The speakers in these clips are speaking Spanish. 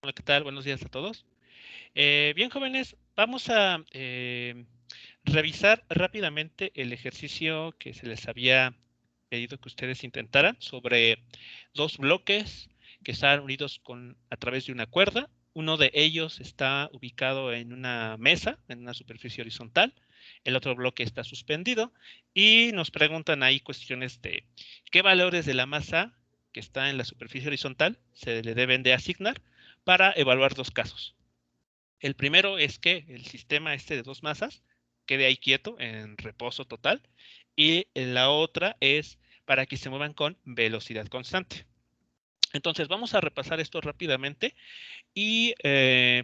Hola, ¿qué tal? Buenos días a todos. Bien, jóvenes, vamos a revisar rápidamente el ejercicio que se les había pedido que ustedes intentaran sobre dos bloques que están unidos a través de una cuerda. Uno de ellos está ubicado en una mesa, en una superficie horizontal. El otro bloque está suspendido y nos preguntan ahí cuestiones de qué valores de la masa que está en la superficie horizontal se le deben de asignar para evaluar dos casos. El primero es que el sistema de dos masas quede ahí quieto en reposo total, y la otra es para que se muevan con velocidad constante. Entonces vamos a repasar esto rápidamente y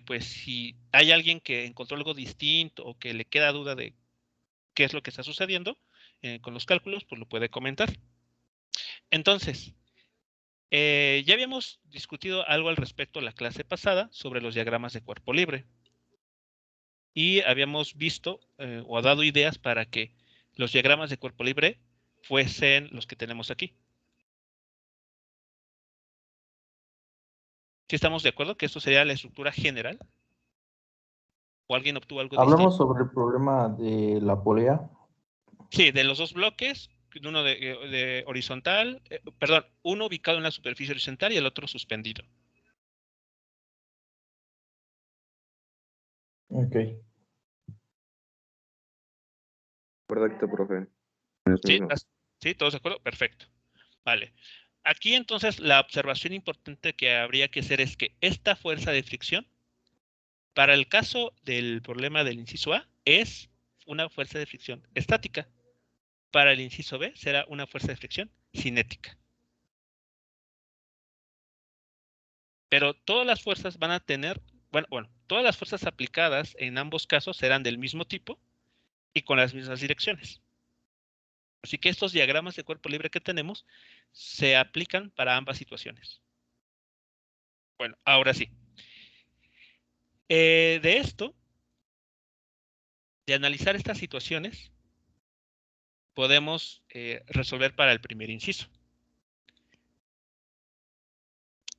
pues si hay alguien que encontró algo distinto o que le queda duda de qué es lo que está sucediendo con los cálculos, pues lo puede comentar. Entonces, ya habíamos discutido algo al respecto la clase pasada sobre los diagramas de cuerpo libre. Y habíamos visto o dado ideas para que los diagramas de cuerpo libre fuesen los que tenemos aquí. ¿Sí estamos de acuerdo que esto sería la estructura general? ¿O alguien obtuvo algo Hablamos distinto? sobre el problema de la polea. Sí, de los dos bloques, uno de horizontal, perdón, uno ubicado en la superficie horizontal y el otro suspendido. Ok. Correcto, profe. ¿Sí? ¿Sí? ¿Todos de acuerdo? Perfecto. Vale. Aquí entonces la observación importante que habría que hacer es que esta fuerza de fricción, para el caso del problema del inciso A, es una fuerza de fricción estática. Para el inciso B será una fuerza de fricción cinética. Pero todas las fuerzas van a tener, bueno, todas las fuerzas aplicadas en ambos casos serán del mismo tipo y con las mismas direcciones. Así que estos diagramas de cuerpo libre que tenemos se aplican para ambas situaciones. Bueno, ahora sí. De esto, de analizar estas situaciones, podemos resolver para el primer inciso.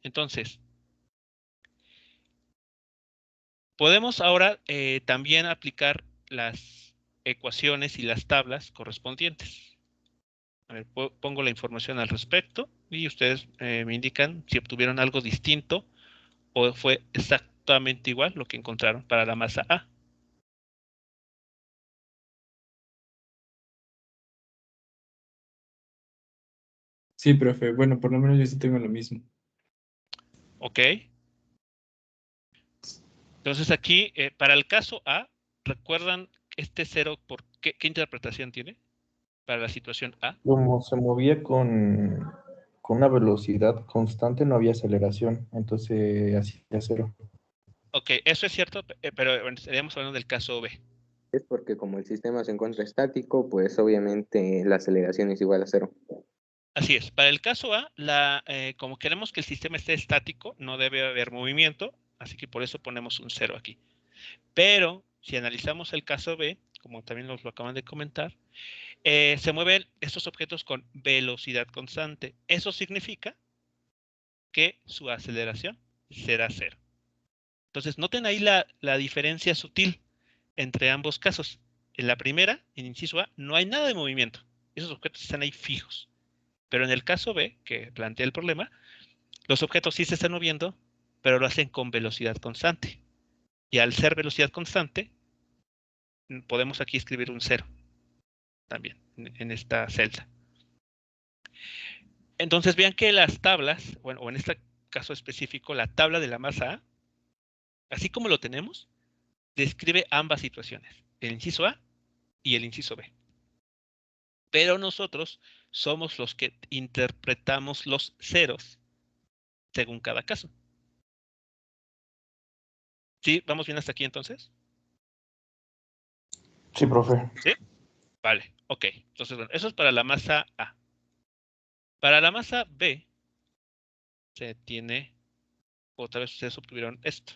Entonces, podemos ahora también aplicar las ecuaciones y las tablas correspondientes. A ver, pongo la información al respecto y ustedes me indican si obtuvieron algo distinto o fue exactamente igual lo que encontraron para la masa A. Sí, profe. Bueno, por lo menos yo sí tengo lo mismo. ¿Ok? Entonces aquí, para el caso A, ¿recuerdan este cero por qué interpretación tiene para la situación A? Como se movía con una velocidad constante, no había aceleración, entonces hacía cero. Ok, eso es cierto, pero bueno, estaríamos hablando del caso B. Es porque como el sistema se encuentra estático, pues obviamente la aceleración es igual a cero. Así es. Para el caso A, como queremos que el sistema esté estático, no debe haber movimiento, así que por eso ponemos un 0 aquí. Pero si analizamos el caso B, como también nos lo acaban de comentar, se mueven estos objetos con velocidad constante. Eso significa que su aceleración será 0. Entonces, noten ahí la diferencia sutil entre ambos casos. En la primera, en inciso A, no hay nada de movimiento. Esos objetos están ahí fijos. Pero en el caso B, que plantea el problema, los objetos sí se están moviendo, pero lo hacen con velocidad constante. Y al ser velocidad constante, podemos aquí escribir un 0 también en esta celda. Entonces vean que las tablas, bueno, o en este caso específico, la tabla de la masa A, así como lo tenemos, describe ambas situaciones, el inciso A y el inciso B. Pero nosotros somos los que interpretamos los ceros según cada caso. ¿Sí? ¿Vamos bien hasta aquí entonces? Sí, profe. ¿Sí? Vale, ok. Entonces, bueno, eso es para la masa A. Para la masa B, se tiene, otra vez ustedes obtuvieron esto.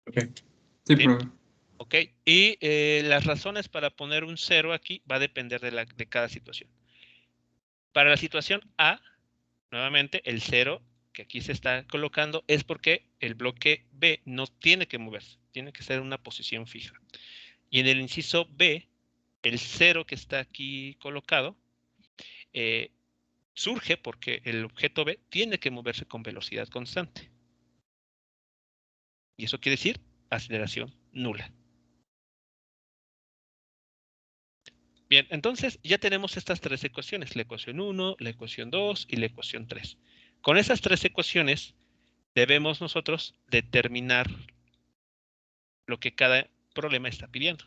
Ok. Sí, ¿Sí? profe. ¿Ok? Y las razones para poner un 0 aquí va a depender de cada situación. Para la situación A, nuevamente, el 0 que aquí se está colocando es porque el bloque B no tiene que moverse, tiene que ser en una posición fija. Y en el inciso B, el 0 que está aquí colocado surge porque el objeto B tiene que moverse con velocidad constante. Y eso quiere decir aceleración nula. Bien, entonces ya tenemos estas tres ecuaciones, la ecuación 1, la ecuación 2 y la ecuación 3. Con esas tres ecuaciones debemos nosotros determinar lo que cada problema está pidiendo.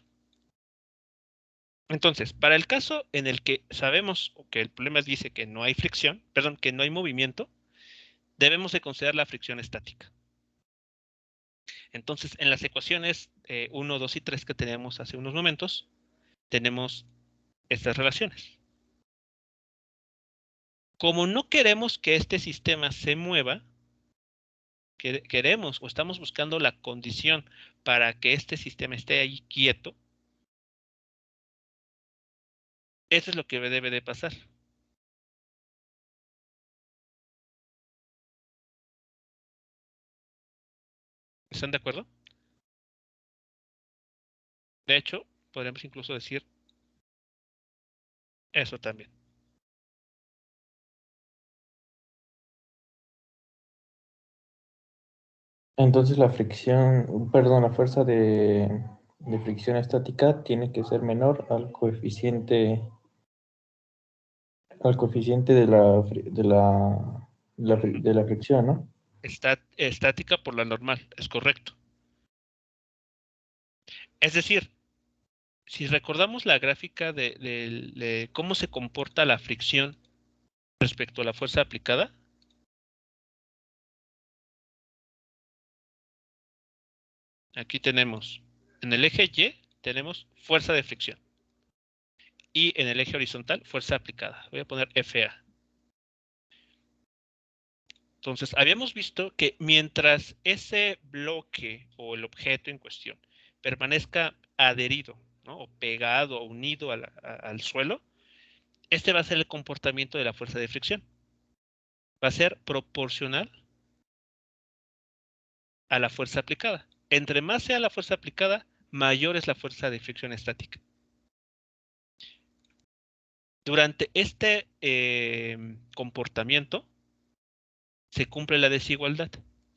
Entonces, para el caso en el que sabemos que el problema dice que no hay fricción, perdón, que no hay movimiento, debemos de considerar la fricción estática. Entonces, en las ecuaciones 1, 2 y 3 que teníamos hace unos momentos, tenemos estas relaciones. Como no queremos que este sistema se mueva, queremos o estamos buscando la condición para que este sistema esté ahí quieto, eso es lo que debe de pasar. ¿Están de acuerdo? De hecho, podríamos incluso decir eso también. Entonces la fricción, perdón, la fuerza de fricción estática tiene que ser menor al coeficiente de la fricción, ¿no? Está estática por la normal, es correcto. Es decir, si recordamos la gráfica de cómo se comporta la fricción respecto a la fuerza aplicada, aquí tenemos, en el eje Y, tenemos fuerza de fricción. Y en el eje horizontal, fuerza aplicada. Voy a poner FA. Entonces, habíamos visto que mientras ese bloque o el objeto en cuestión permanezca adherido, ¿no? O pegado o unido al suelo, este va a ser el comportamiento de la fuerza de fricción. Va a ser proporcional a la fuerza aplicada. Entre más sea la fuerza aplicada, mayor es la fuerza de fricción estática. Durante este comportamiento se cumple la desigualdad.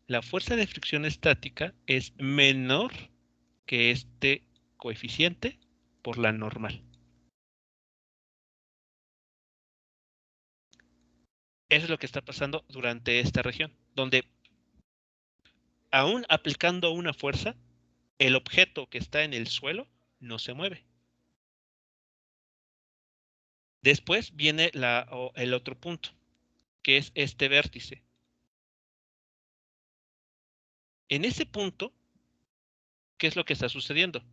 La fuerza de fricción estática es menor que este coeficiente por la normal. Eso es lo que está pasando durante esta región, donde aún aplicando una fuerza, el objeto que está en el suelo no se mueve. Después viene el otro punto, que es este vértice. En ese punto, ¿qué es lo que está sucediendo?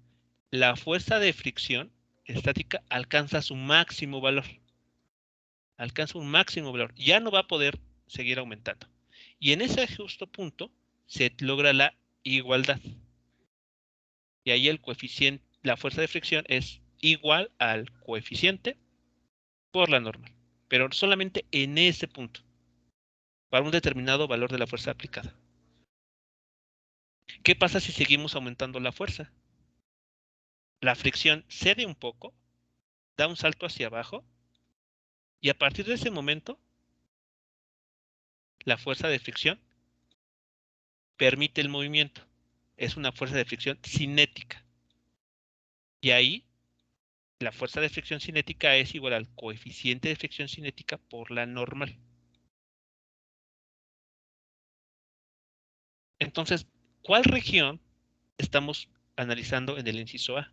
La fuerza de fricción estática alcanza su máximo valor. Alcanza un máximo valor. Ya no va a poder seguir aumentando. Y en ese justo punto se logra la igualdad. Y ahí el coeficiente, la fuerza de fricción es igual al coeficiente por la normal. Pero solamente en ese punto, para un determinado valor de la fuerza aplicada. ¿Qué pasa si seguimos aumentando la fuerza? La fricción cede un poco, da un salto hacia abajo, y a partir de ese momento, la fuerza de fricción permite el movimiento. Es una fuerza de fricción cinética. Y ahí, la fuerza de fricción cinética es igual al coeficiente de fricción cinética por la normal. Entonces, ¿cuál región estamos analizando en el inciso A?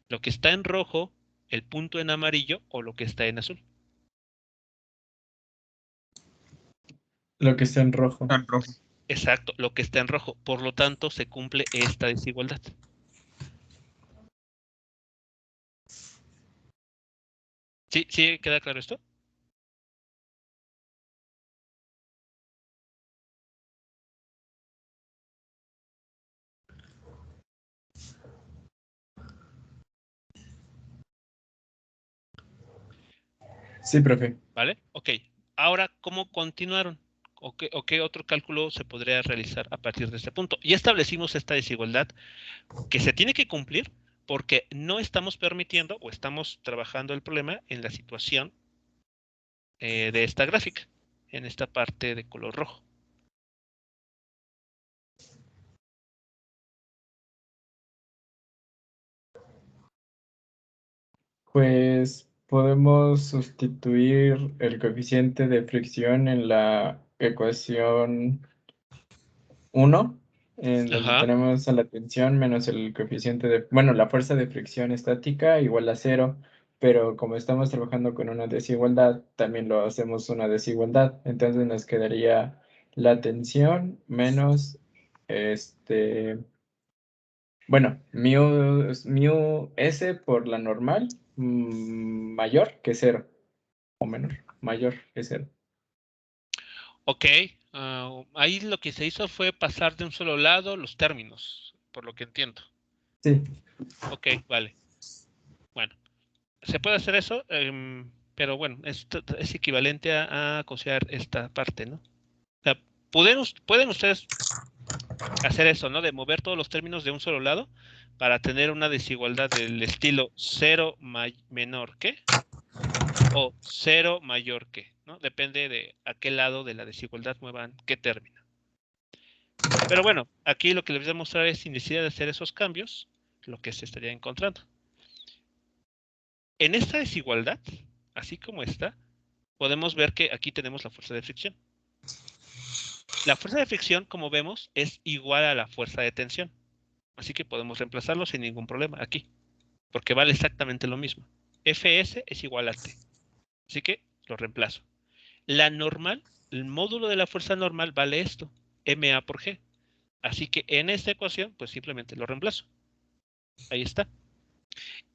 ¿Lo que está en rojo, el punto en amarillo o lo que está en azul? Lo que está en rojo. Exacto, lo que está en rojo. Por lo tanto, se cumple esta desigualdad. ¿Sí? ¿Sí queda claro esto? Sí, profe. ¿Vale? Ok. Ahora, ¿cómo continuaron? O qué otro cálculo se podría realizar a partir de este punto? Ya establecimos esta desigualdad que se tiene que cumplir porque no estamos permitiendo o estamos trabajando el problema en la situación de esta gráfica, en esta parte de color rojo. Pues podemos sustituir el coeficiente de fricción en la ecuación 1, en donde Ajá. tenemos a la tensión menos el coeficiente de, bueno, la fuerza de fricción estática igual a 0, pero como estamos trabajando con una desigualdad, también lo hacemos una desigualdad. Entonces nos quedaría la tensión menos bueno, mu S por la normal, mayor que 0, o menor, mayor que 0. Ok. Ahí lo que se hizo fue pasar de un solo lado los términos, por lo que entiendo. Sí. Ok, vale. Bueno, se puede hacer eso, pero bueno, es equivalente a considerar esta parte, ¿no? O sea, pueden ustedes hacer eso, ¿no? De mover todos los términos de un solo lado para tener una desigualdad del estilo 0 menor que o 0 mayor que, ¿no? Depende de a qué lado de la desigualdad muevan qué término. Pero bueno, aquí lo que les voy a mostrar es sin necesidad de hacer esos cambios, lo que se estaría encontrando. En esta desigualdad, así como está, podemos ver que aquí tenemos la fuerza de fricción. La fuerza de fricción, como vemos, es igual a la fuerza de tensión. Así que podemos reemplazarlo sin ningún problema aquí, porque vale exactamente lo mismo. Fs es igual a T. Así que lo reemplazo. La normal, el módulo de la fuerza normal vale esto, ma por g. Así que en esta ecuación, pues simplemente lo reemplazo. Ahí está.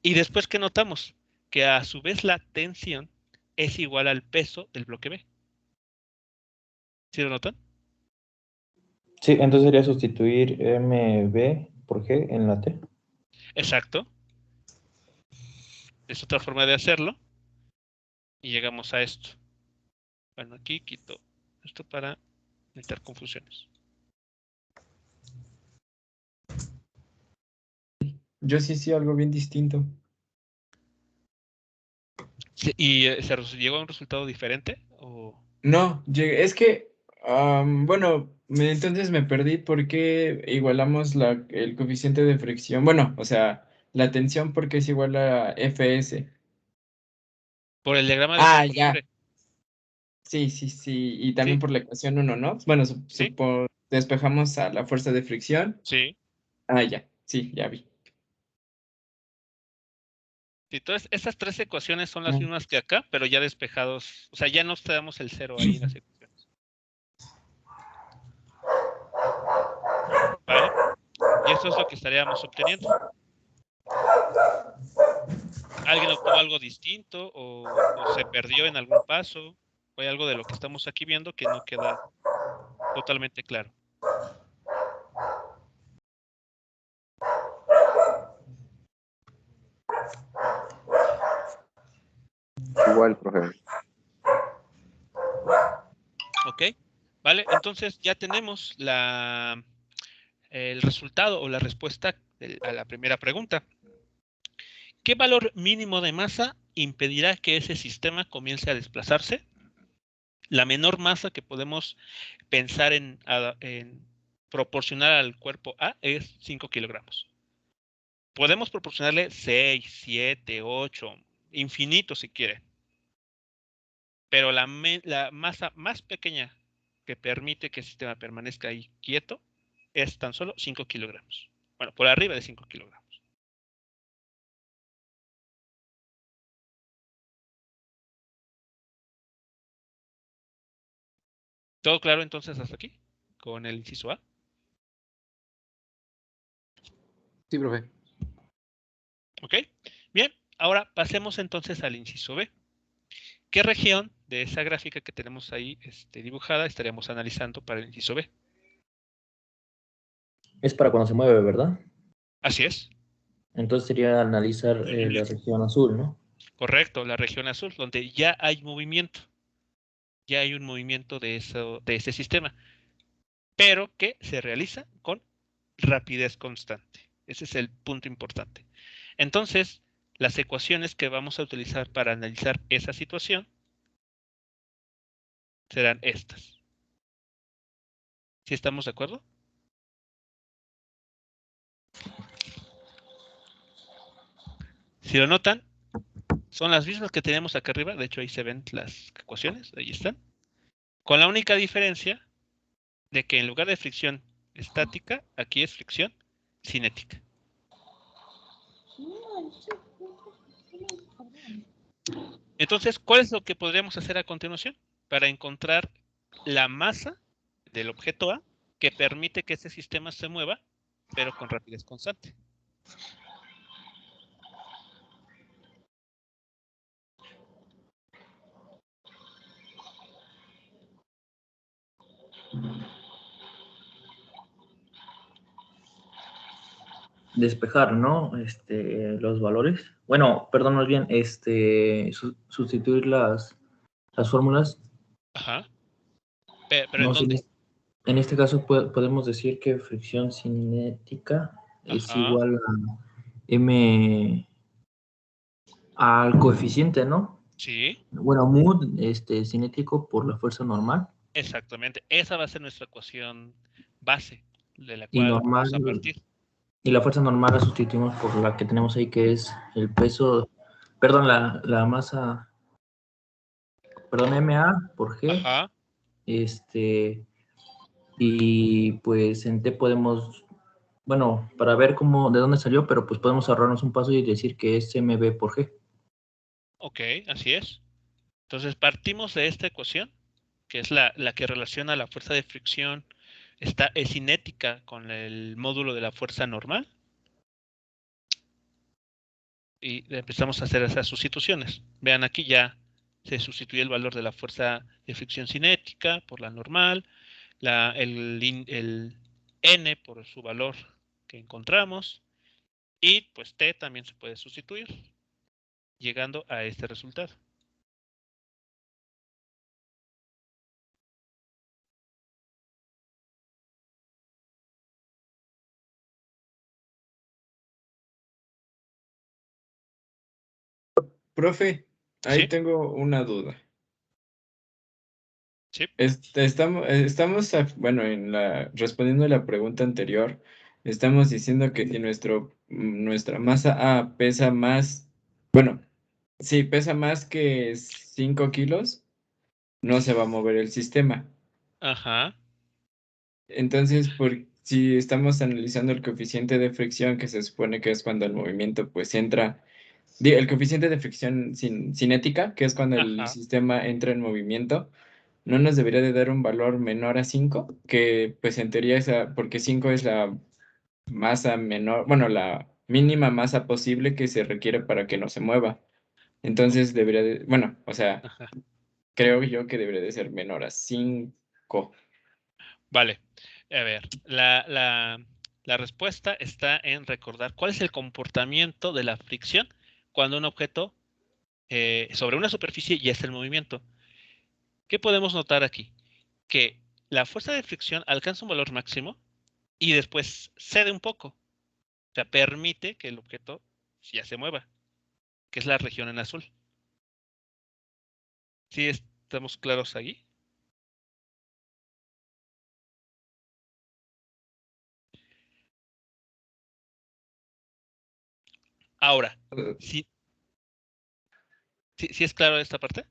Y después, ¿qué notamos? Que a su vez la tensión es igual al peso del bloque B. ¿Sí lo notan? Sí, entonces sería sustituir MB por G en la T. Exacto. Es otra forma de hacerlo. Y llegamos a esto. Bueno, aquí quito esto para evitar confusiones. Yo sí, algo bien distinto. Sí, ¿y se llegó a un resultado diferente? ¿O? No, es que, bueno, entonces me perdí porque igualamos el coeficiente de fricción. Bueno, o sea, la tensión porque es igual a Fs. Por el diagrama de Ah, campo ya. libre. Sí. Y también Sí, por la ecuación 1, ¿no? Bueno, sí, despejamos a la fuerza de fricción. sí. Ah, ya. Sí, ya vi. Sí, entonces, estas tres ecuaciones son las Ah, mismas que acá, pero ya despejados. O sea, ya no tenemos el cero ahí en las ecuaciones. ¿Vale? Y eso es lo que estaríamos obteniendo. ¿Alguien obtuvo algo distinto o se perdió en algún paso? ¿O hay algo de lo que estamos aquí viendo que no queda totalmente claro? Igual, profe. ¿Ok? ¿Vale? Entonces ya tenemos el resultado o la respuesta a la primera pregunta. ¿Qué valor mínimo de masa impedirá que ese sistema comience a desplazarse? La menor masa que podemos pensar en proporcionar al cuerpo A es 5 kilogramos. Podemos proporcionarle 6, 7, 8, infinito si quiere. Pero la masa más pequeña que permite que el sistema permanezca ahí quieto es tan solo 5 kilogramos. Bueno, por arriba de 5 kilogramos. ¿Todo claro entonces hasta aquí? Con el inciso A. Sí, profe. ¿Ok? Bien, ahora pasemos entonces al inciso B. ¿Qué región de esa gráfica que tenemos ahí dibujada estaríamos analizando para el inciso B? Es para cuando se mueve, ¿verdad? Así es. Entonces sería analizar la región azul, ¿no? Correcto, la región azul, donde ya hay movimiento. Ya hay un movimiento de ese sistema, pero que se realiza con rapidez constante. Ese es el punto importante. Entonces, las ecuaciones que vamos a utilizar para analizar esa situación serán estas. ¿Sí estamos de acuerdo? Si lo notan, son las mismas que tenemos acá arriba. De hecho, ahí se ven las ecuaciones. Ahí están. Con la única diferencia de que en lugar de fricción estática, aquí es fricción cinética. Entonces, ¿cuál es lo que podríamos hacer a continuación para encontrar la masa del objeto A que permite que ese sistema se mueva, pero con rapidez constante? Despejar, ¿no? Los valores. Bueno, perdón, más bien, sustituir las fórmulas. Ajá. Pero ¿en No sé, dónde? en este caso podemos decir que fricción cinética es Ajá. igual a m al coeficiente, ¿no? Sí, Bueno, mu cinético por la fuerza normal exactamente. Esa va a ser nuestra ecuación base de la y cual normal vamos a partir. y la fuerza normal la sustituimos por la que tenemos ahí que es el peso, perdón, la masa, perdón, MA por G, Ajá. y pues en T podemos, bueno, para ver de dónde salió, pero pues podemos ahorrarnos un paso y decir que es MB por G. Ok, así es. Entonces partimos de esta ecuación, que es la que relaciona la fuerza de fricción, es cinética con el módulo de la fuerza normal, y empezamos a hacer esas sustituciones. Vean, aquí ya se sustituye el valor de la fuerza de fricción cinética por la normal, el N por su valor que encontramos, y pues T también se puede sustituir, llegando a este resultado. Profe, ahí ¿Sí? tengo una duda. ¿Sí? Bueno, respondiendo a la pregunta anterior, estamos diciendo que si nuestra masa A pesa más, bueno, si pesa más que 5 kilos, no se va a mover el sistema. Ajá. Entonces, si estamos analizando el coeficiente de fricción, que se supone que es cuando el movimiento pues entra, el coeficiente de fricción cinética, que es cuando el Ajá. sistema entra en movimiento, ¿no nos debería de dar un valor menor a 5? Que pues en teoría porque 5 es la masa menor, bueno, la mínima masa posible que se requiere para que no se mueva. Entonces bueno, o sea, Ajá. creo yo que debería de ser menor a 5. Vale. A ver, la respuesta está en recordar cuál es el comportamiento de la fricción cuando un objeto sobre una superficie ya está en movimiento. ¿Qué podemos notar aquí? Que la fuerza de fricción alcanza un valor máximo y después cede un poco. O sea, permite que el objeto ya se mueva, que es la región en azul. ¿Sí estamos claros ahí? Ahora, ¿sí, sí es claro esta parte?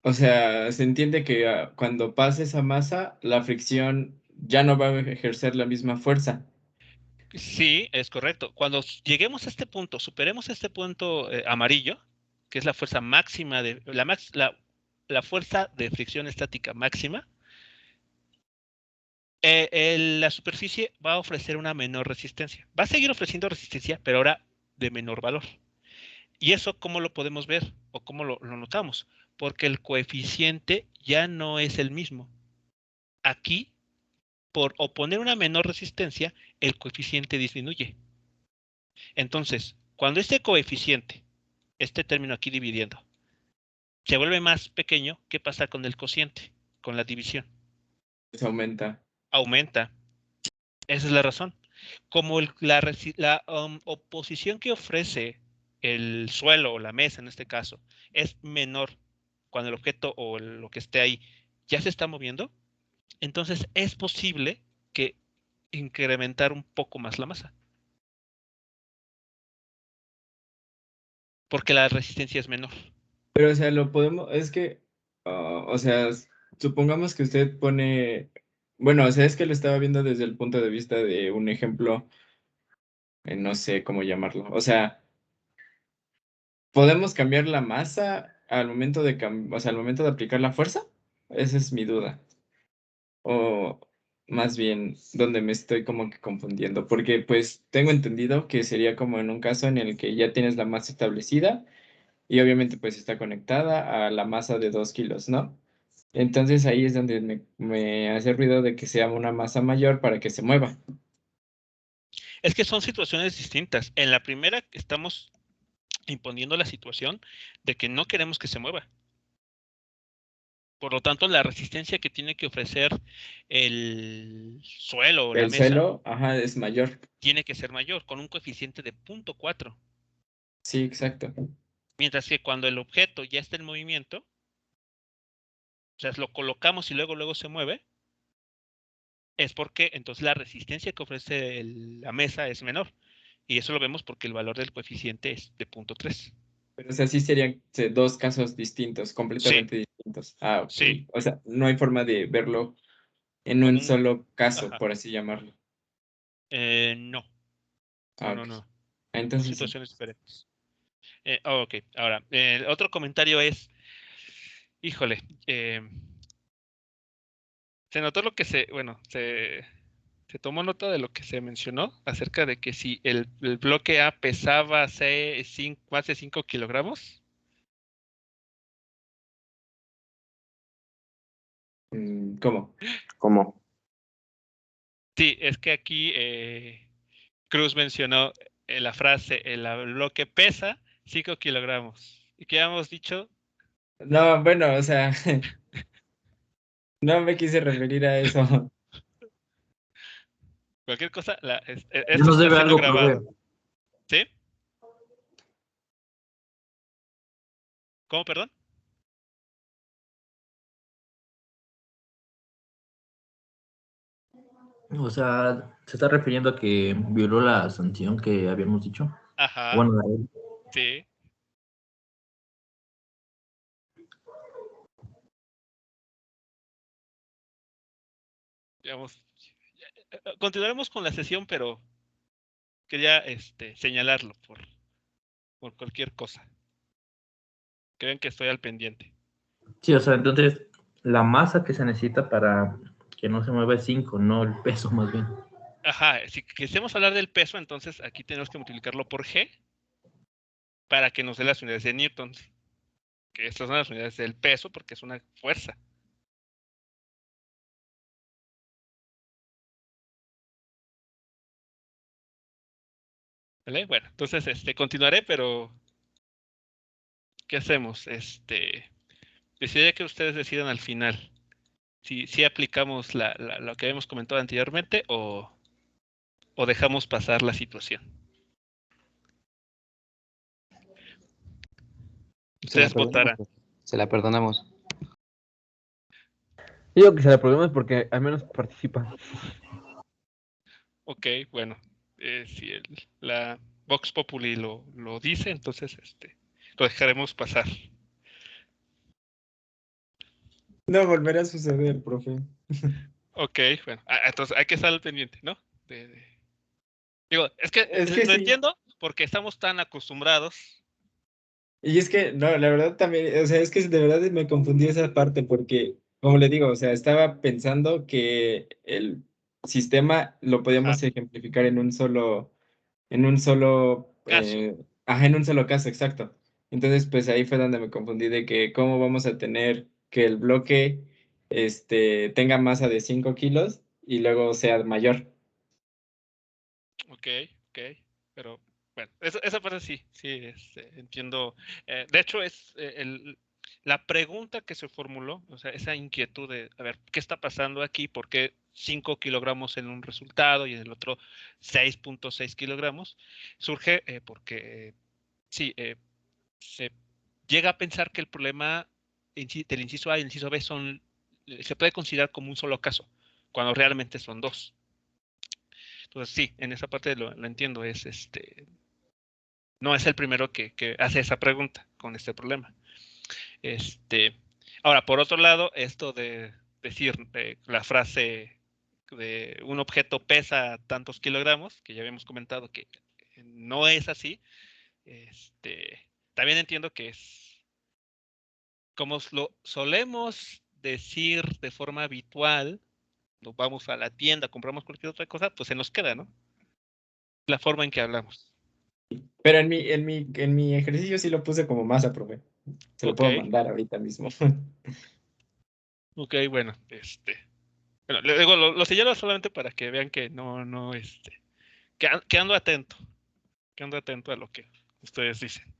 O sea, se entiende que cuando pase esa masa, la fricción ya no va a ejercer la misma fuerza. Sí, es correcto. Cuando lleguemos a este punto, superemos este punto amarillo, que es la fuerza máxima la fuerza de fricción estática máxima, la superficie va a ofrecer una menor resistencia. Va a seguir ofreciendo resistencia, pero ahora de menor valor. ¿Y eso cómo lo podemos ver o cómo lo notamos? Porque el coeficiente ya no es el mismo. Aquí, por oponer una menor resistencia, el coeficiente disminuye. Entonces, cuando este coeficiente este término aquí dividiendo, se vuelve más pequeño, ¿qué pasa con el cociente, con la división? Se aumenta. Aumenta. Esa es la razón. Como la oposición que ofrece el suelo o la mesa en este caso es menor cuando el objeto o lo que esté ahí ya se está moviendo, entonces es posible que incrementar un poco más la masa. Porque la resistencia es menor. Pero, o sea, lo podemos, es que, o sea, supongamos que usted pone, bueno, o sea, es que lo estaba viendo desde el punto de vista de un ejemplo, no sé cómo llamarlo. O sea, ¿podemos cambiar la masa al momento de, o sea, al momento de aplicar la fuerza? Esa es mi duda. O más bien, donde me estoy como que confundiendo, porque pues tengo entendido que sería como en un caso en el que ya tienes la masa establecida y obviamente pues está conectada a la masa de 2 kilos, ¿no? Entonces ahí es donde me hace ruido de que sea una masa mayor para que se mueva. Es que son situaciones distintas. En la primera estamos imponiendo la situación de que no queremos que se mueva. Por lo tanto, la resistencia que tiene que ofrecer el suelo o la El mesa suelo, ajá, es mayor. tiene que ser mayor, con un coeficiente de 0.4. Sí, exacto. Mientras que cuando el objeto ya está en movimiento, o sea, lo colocamos y luego se mueve, es porque entonces la resistencia que ofrece la mesa es menor. Y eso lo vemos porque el valor del coeficiente es de 0.3. Pero o sea, sí serían dos casos distintos, Sí, completamente distintos. Ah, ok. sí, O sea, no hay forma de verlo en como un un... solo caso, Ajá. por así llamarlo. No, Ah, ok. no. Ah, Son entonces sí. situaciones diferentes. Ok, ahora, el otro comentario es, híjole, se notó lo que bueno, se tomó nota de lo que se mencionó acerca de que si el bloque A pesaba más de 5 kilogramos. ¿Cómo? ¿Cómo? Sí, es que aquí Cruz mencionó la frase, el bloque pesa 5 kilogramos. ¿Y qué habíamos dicho? No, bueno, o sea, no me quise referir a eso. Cualquier cosa, Ya esto nos está debe siendo algo, profe. grabado. ¿Sí? ¿Cómo, perdón? O sea, se está refiriendo a que violó la sanción que habíamos dicho. Ajá, Bueno, sí. Digamos, continuaremos con la sesión, pero quería señalarlo por cualquier cosa. Que vean que estoy al pendiente. sí, o sea, entonces la masa que se necesita para que no se mueva es 5, no el peso más bien. Ajá, si quisiéramos hablar del peso, entonces aquí tenemos que multiplicarlo por G para que nos dé las unidades de Newton. Que estas son las unidades del peso porque es una fuerza. ¿Vale? Bueno, entonces continuaré, pero ¿qué hacemos? Decidiré que ustedes decidan al final si aplicamos lo que habíamos comentado anteriormente o dejamos pasar la situación. Se la Ustedes perdonamos, votarán. profe. Se la perdonamos. Digo que se la problemas porque al menos participan. Ok, bueno, si la Vox Populi lo dice, entonces lo dejaremos pasar. No volverá a suceder, profe. Ok, bueno, entonces hay que estar al pendiente, ¿no? Digo, es que Es que lo sí. entiendo porque estamos tan acostumbrados. Y es que, no, la verdad también, o sea, es que de verdad me confundí esa parte porque, como le digo, o sea, estaba pensando que el sistema lo Ajá, podíamos ejemplificar en un solo, caso. ajá, en un solo caso, exacto. Entonces, pues ahí fue donde me confundí de que cómo vamos a tener que el bloque, tenga masa de 5 kilos y luego sea mayor. Ok, pero Bueno, esa parte sí, entiendo. De hecho, es la pregunta que se formuló, o sea, esa inquietud de, a ver, ¿qué está pasando aquí? ¿Por qué 5 kilogramos en un resultado y en el otro 6.6 kilogramos? Surge porque, sí, se llega a pensar que el problema del inciso A y el inciso B se puede considerar como un solo caso, cuando realmente son dos. Entonces, sí, en esa parte lo entiendo, no es el primero que hace esa pregunta con este problema. Ahora, por otro lado, esto de decir la frase de un objeto pesa tantos kilogramos, que ya habíamos comentado que no es así, también entiendo que es como lo solemos decir de forma habitual, nos vamos a la tienda, compramos cualquier otra cosa, pues se nos queda, ¿no? La forma en que hablamos. Pero en mi ejercicio sí lo puse como masa, profe. Se lo puedo Ok, mandar ahorita mismo. ok, bueno, bueno, le digo, lo señalo solamente para que vean que no, que ando atento a lo que ustedes dicen.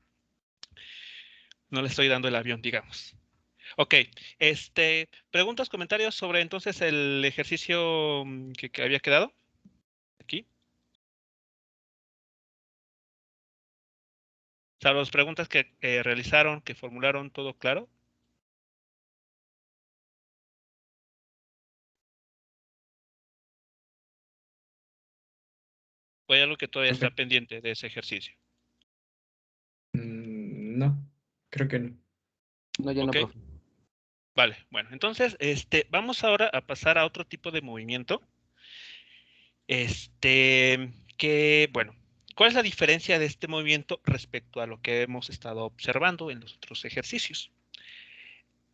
No le estoy dando el avión, digamos. Ok, preguntas, comentarios sobre entonces el ejercicio que había quedado aquí. O sea, las preguntas que realizaron, que formularon, ¿todo claro? ¿O hay algo que todavía está Profe. pendiente de ese ejercicio? No, creo que no. No, ya no, Ok, profe. vale. Bueno, entonces, vamos ahora a pasar a otro tipo de movimiento. Bueno, ¿cuál es la diferencia de este movimiento respecto a lo que hemos estado observando en los otros ejercicios?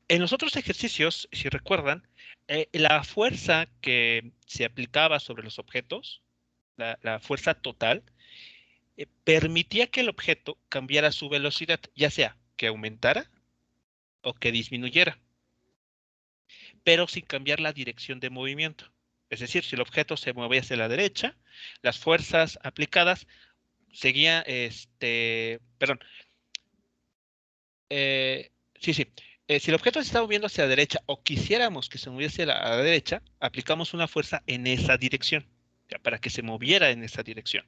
En los otros ejercicios, si recuerdan, la fuerza que se aplicaba sobre los objetos, la fuerza total, permitía que el objeto cambiara su velocidad, ya sea que aumentara o que disminuyera, pero sin cambiar la dirección de movimiento. Es decir, si el objeto se movía hacia la derecha, las fuerzas aplicadas seguían, perdón, sí, sí. Si el objeto se está moviendo hacia la derecha o quisiéramos que se moviese a la derecha, aplicamos una fuerza en esa dirección, ya, para que se moviera en esa dirección.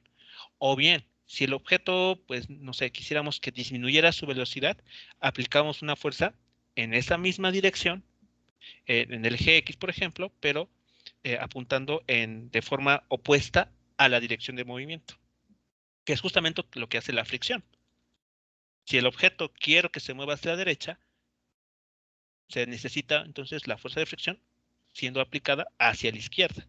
O bien, si el objeto, pues, no sé, quisiéramos que disminuyera su velocidad, aplicamos una fuerza en esa misma dirección, en el eje X, por ejemplo, pero apuntando de forma opuesta a la dirección de movimiento, que es justamente lo que hace la fricción. Si el objeto quiero que se mueva hacia la derecha, se necesita entonces la fuerza de fricción siendo aplicada hacia la izquierda.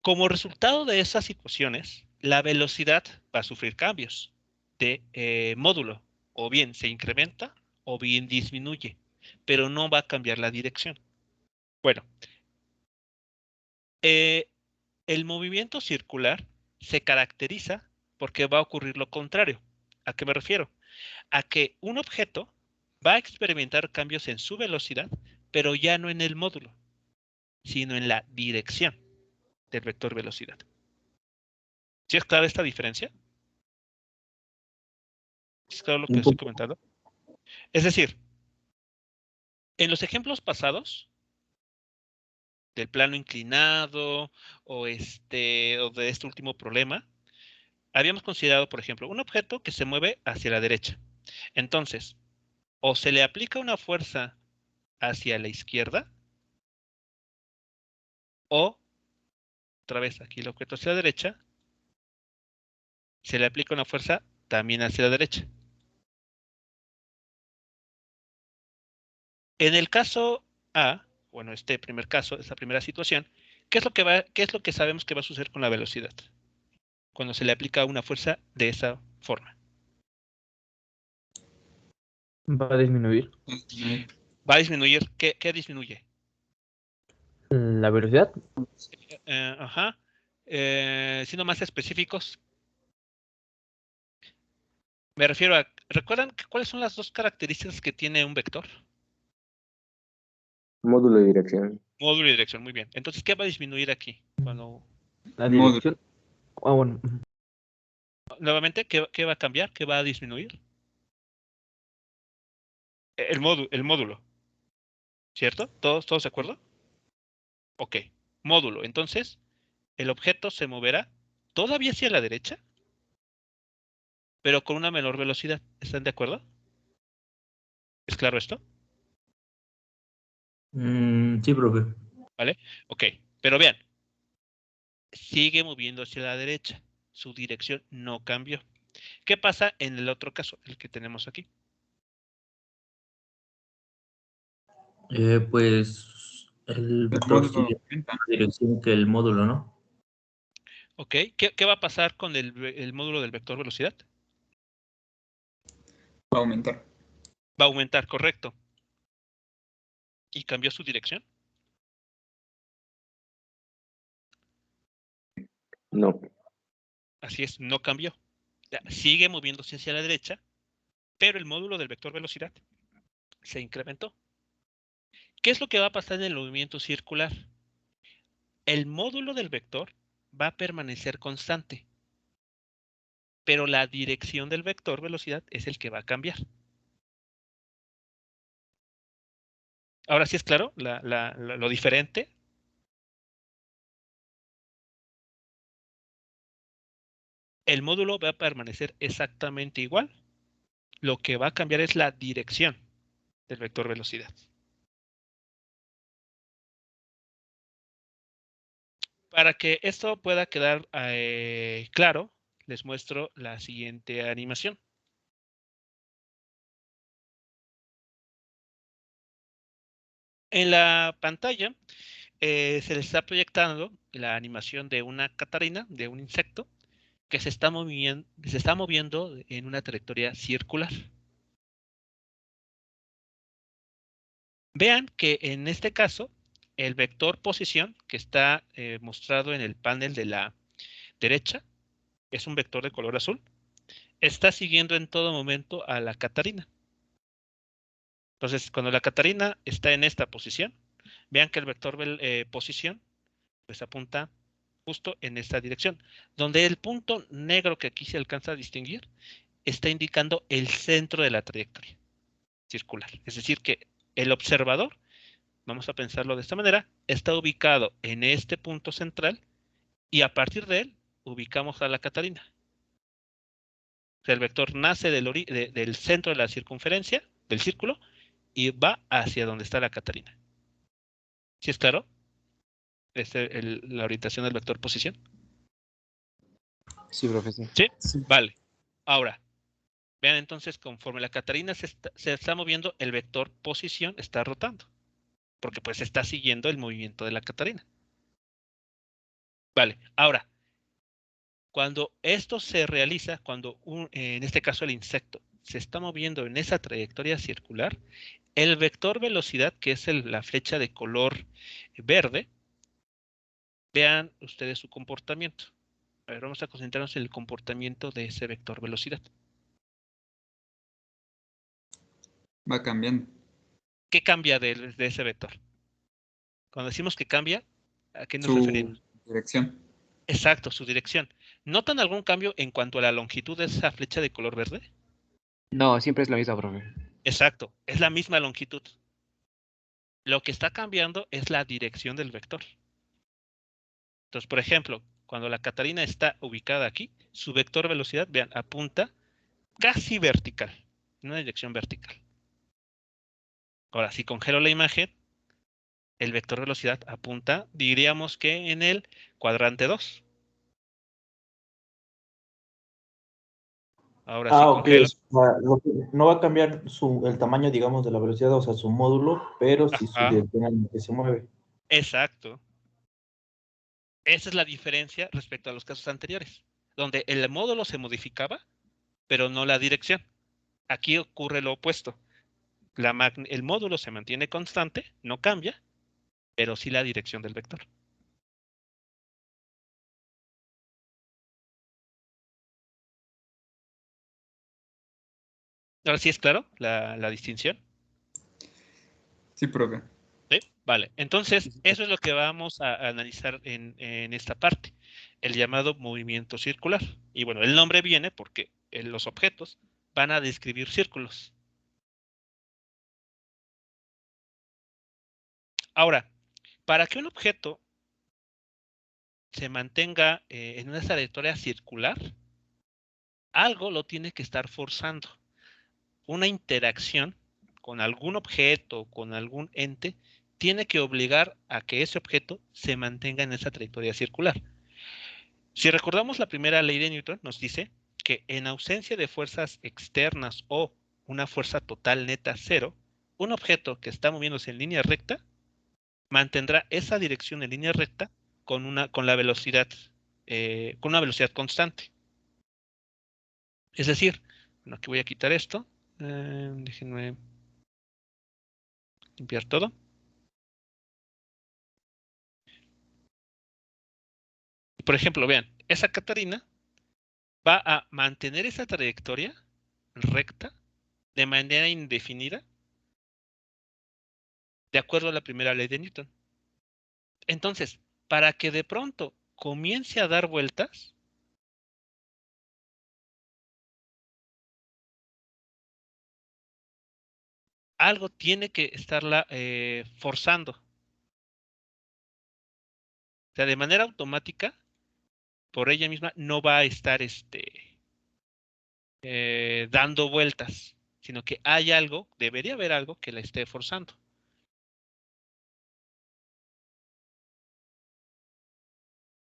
Como resultado de esas situaciones, la velocidad va a sufrir cambios de módulo, o bien se incrementa o bien disminuye, pero no va a cambiar la dirección. Bueno, el movimiento circular se caracteriza porque va a ocurrir lo contrario. ¿A qué me refiero? A que un objeto va a experimentar cambios en su velocidad, pero ya no en el módulo, sino en la dirección del vector velocidad. ¿Sí es clara esta diferencia? ¿Es claro lo que Un estoy poco. comentando? Es decir, en los ejemplos pasados, del plano inclinado o de este último problema, habíamos considerado, por ejemplo, un objeto que se mueve hacia la derecha. Entonces, o se le aplica una fuerza hacia la izquierda, o, otra vez aquí el objeto hacia la derecha, se le aplica una fuerza también hacia la derecha. En el caso A, bueno, este primer caso, esta primera situación, ¿qué es lo que sabemos que va a suceder con la velocidad? Cuando se le aplica una fuerza de esa forma. Va a disminuir Va a disminuir. ¿Qué disminuye? la velocidad. Ajá. Siendo más específicos, me refiero a, ¿recuerdan cuáles son las dos características que tiene un vector? Módulo de dirección. Módulo y dirección, muy bien. Entonces, ¿qué va a disminuir aquí? La dirección. Ah, bueno. Nuevamente, ¿qué va a cambiar? ¿Qué va a disminuir? El módulo, ¿cierto? ¿Todos de acuerdo? Ok, módulo. Entonces, el objeto se moverá todavía hacia la derecha, pero con una menor velocidad. ¿Están de acuerdo? ¿Es claro esto? Sí, profe. ¿Vale? Ok, pero vean, sigue moviendo hacia la derecha. Su dirección no cambió. ¿Qué pasa en el otro caso, el que tenemos aquí? Pues el El vector módulo sigue aumenta. la dirección que el módulo, ¿no? Ok, ¿qué va a pasar con el módulo del vector velocidad? Va a aumentar. Va a aumentar, correcto. ¿Y cambió su dirección? No. Así es, no cambió. Ya, sigue moviéndose hacia la derecha, pero el módulo del vector velocidad se incrementó. ¿Qué es lo que va a pasar en el movimiento circular? El módulo del vector va a permanecer constante, pero la dirección del vector velocidad es el que va a cambiar. Ahora sí es claro lo diferente. El módulo va a permanecer exactamente igual. Lo que va a cambiar es la dirección del vector velocidad. Para que esto pueda quedar claro, les muestro la siguiente animación. En la pantalla se les está proyectando la animación de una catarina, de un insecto, que se está moviendo en una trayectoria circular. Vean que en este caso, el vector posición que está mostrado en el panel de la derecha, es un vector de color azul, está siguiendo en todo momento a la catarina. Entonces, cuando la catarina está en esta posición, vean que el vector posición pues apunta justo en esta dirección, donde el punto negro que aquí se alcanza a distinguir está indicando el centro de la trayectoria circular. Es decir, que el observador, vamos a pensarlo de esta manera, está ubicado en este punto central y a partir de él ubicamos a la catarina. O sea, el vector nace del centro de la circunferencia, del círculo, y va hacia donde está la catarina. ¿Sí es claro? La orientación del vector posición. Sí, profe, sí. ¿Sí? Sí. Vale. Ahora, vean entonces, conforme la catarina se está moviendo, el vector posición está rotando, porque pues está siguiendo el movimiento de la catarina. Vale. Ahora, cuando esto se realiza, cuando en este caso el insecto se está moviendo en esa trayectoria circular, el vector velocidad, que es la flecha de color verde, vean ustedes su comportamiento. A ver, vamos a concentrarnos en el comportamiento de ese vector velocidad. Va cambiando. ¿Qué cambia de ese vector? Cuando decimos que cambia, ¿a qué nos Su referimos? dirección. Exacto, su dirección. ¿Notan algún cambio en cuanto a la longitud de esa flecha de color verde? No, siempre es la misma, profe. Exacto, es la misma longitud. Lo que está cambiando es la dirección del vector. Entonces, por ejemplo, cuando la Catarina está ubicada aquí, su vector velocidad, vean, apunta casi vertical, en una dirección vertical. Ahora, si congelo la imagen, el vector velocidad apunta, diríamos que en el cuadrante 2. Ahora, si Ok, congelo, no va a cambiar el tamaño, digamos, de la velocidad, o sea, su módulo, pero sí su ajá, dirección en la que se mueve. exacto. Esa es la diferencia respecto a los casos anteriores, donde el módulo se modificaba, pero no la dirección. Aquí ocurre lo opuesto. El módulo se mantiene constante, no cambia, pero sí la dirección del vector. Ahora sí es claro la distinción. Sí, profe. ¿Sí? Vale, entonces eso es lo que vamos a analizar en esta parte, el llamado movimiento circular. Y bueno, el nombre viene porque los objetos van a describir círculos. Ahora, para que un objeto se mantenga en una trayectoria circular, algo lo tiene que estar forzando. Una interacción con algún objeto, con algún ente, tiene que obligar a que ese objeto se mantenga en esa trayectoria circular. Si recordamos la primera ley de Newton, nos dice que en ausencia de fuerzas externas o una fuerza total neta cero, un objeto que está moviéndose en línea recta mantendrá esa dirección en línea recta con la velocidad, con una velocidad constante. Es decir, bueno, aquí voy a quitar esto. Déjenme limpiar todo. Por ejemplo, vean, esa Catarina va a mantener esa trayectoria recta de manera indefinida de acuerdo a la primera ley de Newton. Entonces, para que de pronto comience a dar vueltas, algo tiene que estarla forzando. O sea, de manera automática, por ella misma, no va a estar dando vueltas, sino que hay algo, debería haber algo que la esté forzando.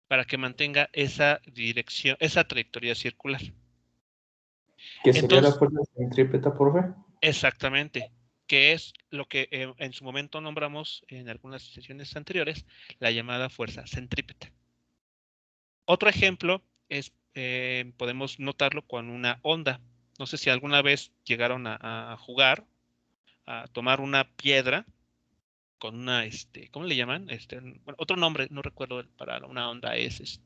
Para que mantenga esa dirección, esa trayectoria circular. ¿Qué sería la Entonces, fuerza centrípeta, profe? exactamente, que es lo que en su momento nombramos en algunas sesiones anteriores, la llamada fuerza centrípeta. Otro ejemplo es, podemos notarlo con una onda. No sé si alguna vez llegaron a jugar, a tomar una piedra con una, ¿cómo le llaman? Bueno, otro nombre, no recuerdo para una onda es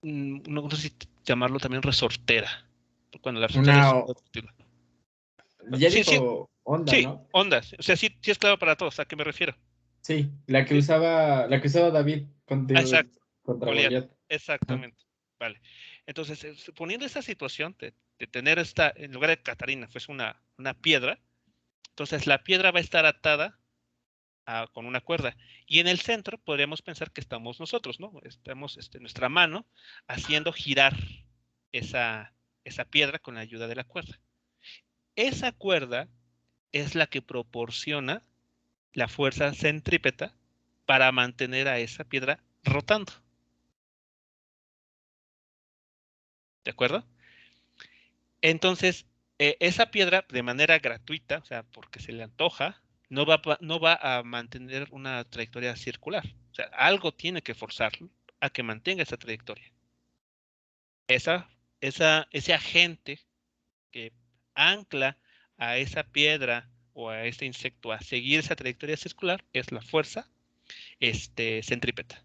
no sé si llamarlo también resortera, cuando la resortera es Una, otro estilo. ya Sí, sí, dijo onda, sí, ¿no? ondas. O sea, sí, sí es claro para todos. ¿A qué me refiero? Sí, Sí. la que usaba David Exacto, contra Goliat. Goliat. Ajá. Exactamente. Vale. Entonces, suponiendo esa situación de tener en lugar de Catarina, fuese una piedra, entonces la piedra va a estar atada con una cuerda. Y en el centro podríamos pensar que estamos nosotros, ¿no? Estamos nuestra mano haciendo girar esa piedra con la ayuda de la cuerda. Esa cuerda es la que proporciona la fuerza centrípeta para mantener a esa piedra rotando. ¿De acuerdo? Entonces, esa piedra de manera gratuita, o sea, porque se le antoja, no va a mantener una trayectoria circular. O sea, algo tiene que forzarlo a que mantenga esa trayectoria. Ese agente que ancla a esa piedra o a este insecto a seguir esa trayectoria circular es la fuerza centrípeta.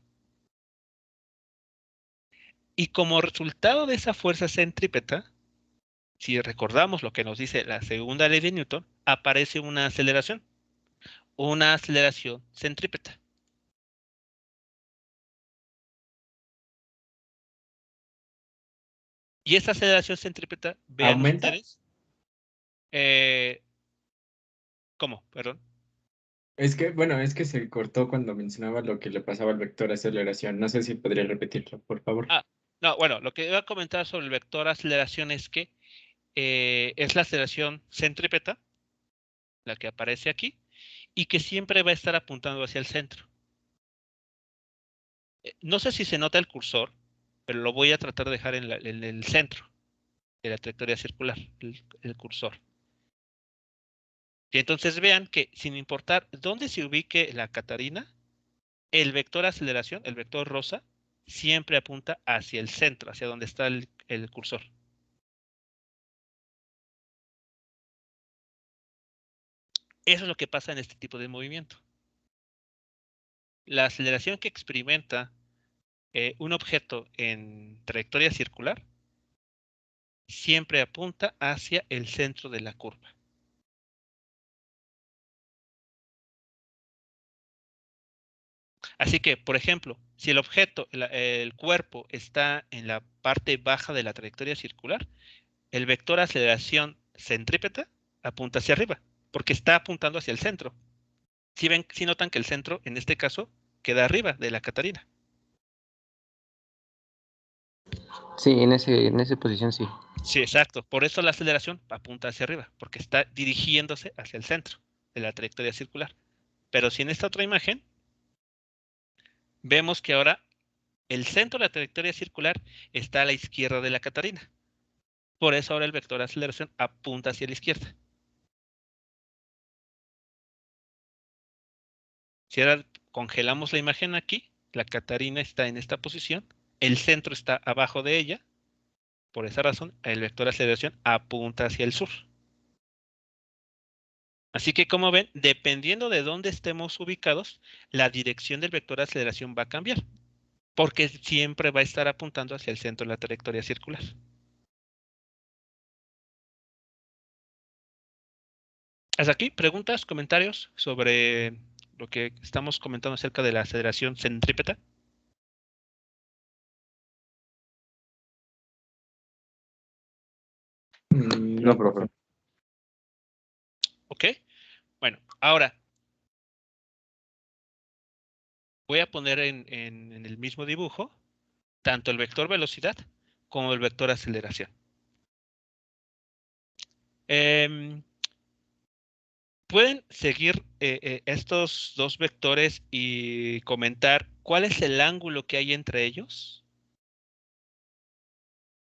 Y como resultado de esa fuerza centrípeta, si recordamos lo que nos dice la segunda ley de Newton, aparece una aceleración centrípeta. Y esa aceleración centrípeta, vean ¿Aumenta? ustedes, ¿cómo? Perdón. Bueno, es que se cortó cuando mencionaba lo que le pasaba al vector aceleración. No sé si podría repetirlo, por favor. Ah, no, bueno, lo que iba a comentar sobre el vector aceleración es que es la aceleración centrípeta, la que aparece aquí, y que siempre va a estar apuntando hacia el centro. No sé si se nota el cursor, pero lo voy a tratar de dejar en el centro de la trayectoria circular, el cursor. Y entonces vean que sin importar dónde se ubique la Catarina, el vector aceleración, el vector rosa, siempre apunta hacia el centro, hacia donde está el cursor. Eso es lo que pasa en este tipo de movimiento. La aceleración que experimenta un objeto en trayectoria circular siempre apunta hacia el centro de la curva. Así que, por ejemplo, si el objeto, el cuerpo está en la parte baja de la trayectoria circular, el vector aceleración centrípeta apunta hacia arriba, porque está apuntando hacia el centro. Si ven, si notan que el centro, en este caso, queda arriba de la Catarina. Sí, en esa posición sí. Sí, exacto. Por eso la aceleración apunta hacia arriba, porque está dirigiéndose hacia el centro de la trayectoria circular. Pero si en esta otra imagen vemos que ahora el centro de la trayectoria circular está a la izquierda de la Catarina. Por eso ahora el vector de aceleración apunta hacia la izquierda. Si ahora congelamos la imagen aquí, la Catarina está en esta posición, el centro está abajo de ella. Por esa razón, el vector de aceleración apunta hacia el sur. Así que, como ven, dependiendo de dónde estemos ubicados, la dirección del vector de aceleración va a cambiar, porque siempre va a estar apuntando hacia el centro de la trayectoria circular. Hasta aquí, preguntas, comentarios sobre lo que estamos comentando acerca de la aceleración centrípeta. No, profe. Ok, bueno, ahora voy a poner en el mismo dibujo tanto el vector velocidad como el vector aceleración. ¿Pueden seguir estos dos vectores y comentar cuál es el ángulo que hay entre ellos?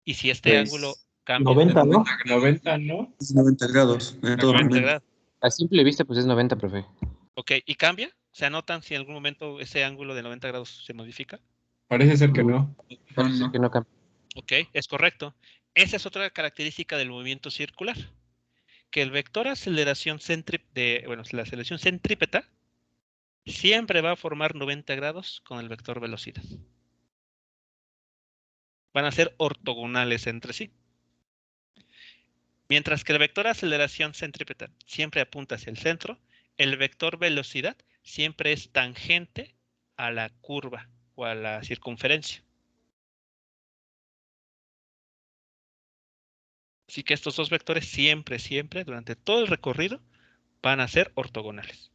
Y si este ángulo Pues cambia. 90, ¿no? 90, ¿no? 90 grados en todo 90 momento. grados. A simple vista, pues es 90, profe. Ok, ¿y cambia? ¿Se anotan si en algún momento ese ángulo de 90 grados se modifica? Parece ser que no. Parece ser que no cambia. Ok, es correcto. Esa es otra característica del movimiento circular, que el vector aceleración la aceleración centrípeta siempre va a formar 90 grados con el vector velocidad. Van a ser ortogonales entre sí. Mientras que el vector aceleración centrípeta siempre apunta hacia el centro, el vector velocidad siempre es tangente a la curva o a la circunferencia. Así que estos dos vectores siempre, durante todo el recorrido, van a ser ortogonales.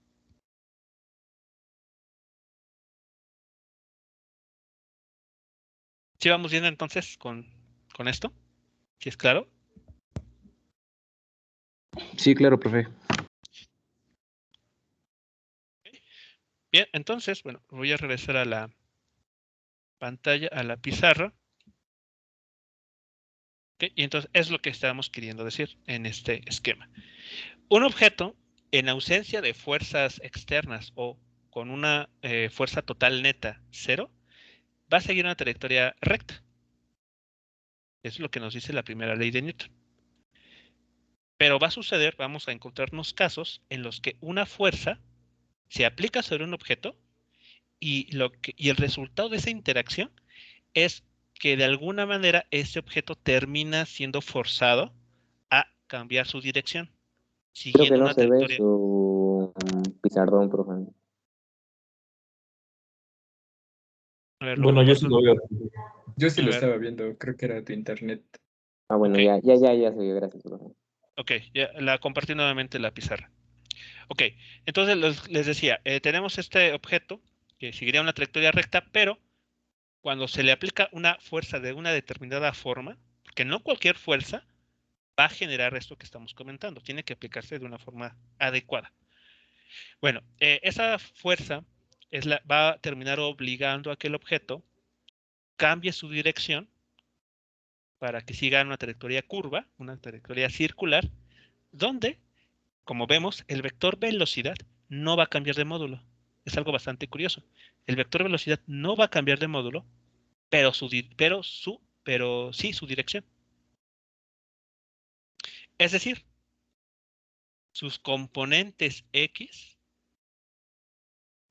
¿Sí vamos viendo entonces con esto? ¿Sí es claro? Sí, claro, profe. Bien, entonces, bueno, voy a regresar a la pantalla, a la pizarra. ¿Okay? Y entonces es lo que estábamos queriendo decir en este esquema. Un objeto, en ausencia de fuerzas externas o con una fuerza total neta 0, va a seguir una trayectoria recta. Eso es lo que nos dice la primera ley de Newton. Pero va a suceder, vamos a encontrarnos casos en los que una fuerza se aplica sobre un objeto y el resultado de esa interacción es que de alguna manera ese objeto termina siendo forzado a cambiar su dirección, Creo que siguiendo no una se ve trayectoria. su pizarrón, profe. A ver, lo Bueno, yo sí comparto. lo veo. Yo sí A lo ver. estaba viendo, creo que era tu internet. Ah, bueno, Ok. ya se vio, gracias, profe. Ok, ya la compartí nuevamente la pizarra. Ok, entonces les decía, tenemos este objeto que seguiría una trayectoria recta, pero cuando se le aplica una fuerza de una determinada forma, porque no cualquier fuerza va a generar esto que estamos comentando, tiene que aplicarse de una forma adecuada. Bueno, esa fuerza va a terminar obligando a que el objeto cambie su dirección para que siga una trayectoria curva, una trayectoria circular, donde, como vemos, el vector velocidad no va a cambiar de módulo. Es algo bastante curioso. El vector velocidad no va a cambiar de módulo, pero sí su dirección. Es decir, sus componentes X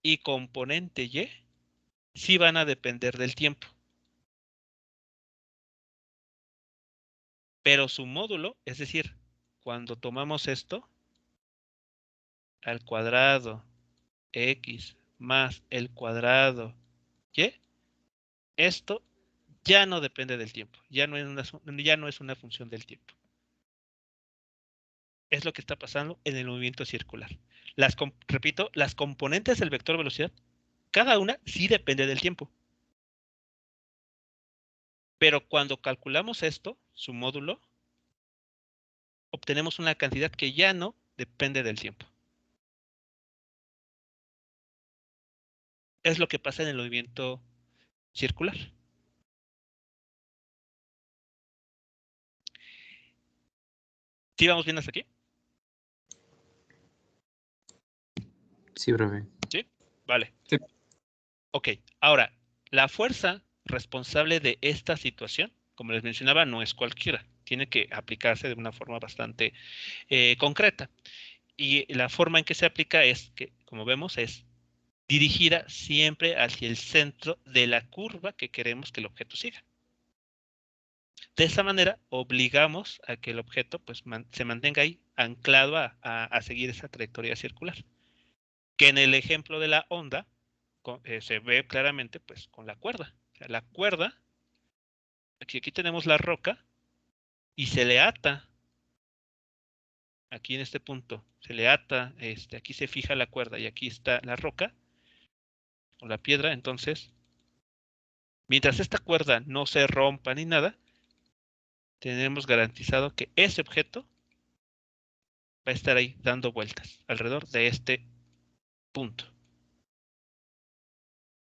y componente Y sí van a depender del tiempo. Pero su módulo, es decir, cuando tomamos esto al cuadrado X más el cuadrado y, esto ya no depende del tiempo, ya no es una función del tiempo. Es lo que está pasando en el movimiento circular. Repito, las componentes del vector velocidad, cada una sí depende del tiempo. Pero cuando calculamos esto, su módulo, obtenemos una cantidad que ya no depende del tiempo. Es lo que pasa en el movimiento circular. ¿Sí vamos bien hasta aquí? Sí, profe. ¿Sí? Vale. Sí. Ok, ahora, la fuerza responsable de esta situación, como les mencionaba, no es cualquiera. Tiene que aplicarse de una forma bastante concreta. Y la forma en que se aplica es que, como vemos, es dirigida siempre hacia el centro de la curva que queremos que el objeto siga. De esa manera, obligamos a que el objeto pues, se mantenga ahí anclado a seguir esa trayectoria circular. Que en el ejemplo de la onda se ve claramente pues, con la cuerda. O sea, la cuerda, aquí tenemos la roca y se le ata, aquí en este punto, se le ata, aquí se fija la cuerda y aquí está la roca o la piedra. Entonces, mientras esta cuerda no se rompa ni nada, tenemos garantizado que ese objeto va a estar ahí dando vueltas alrededor de este punto.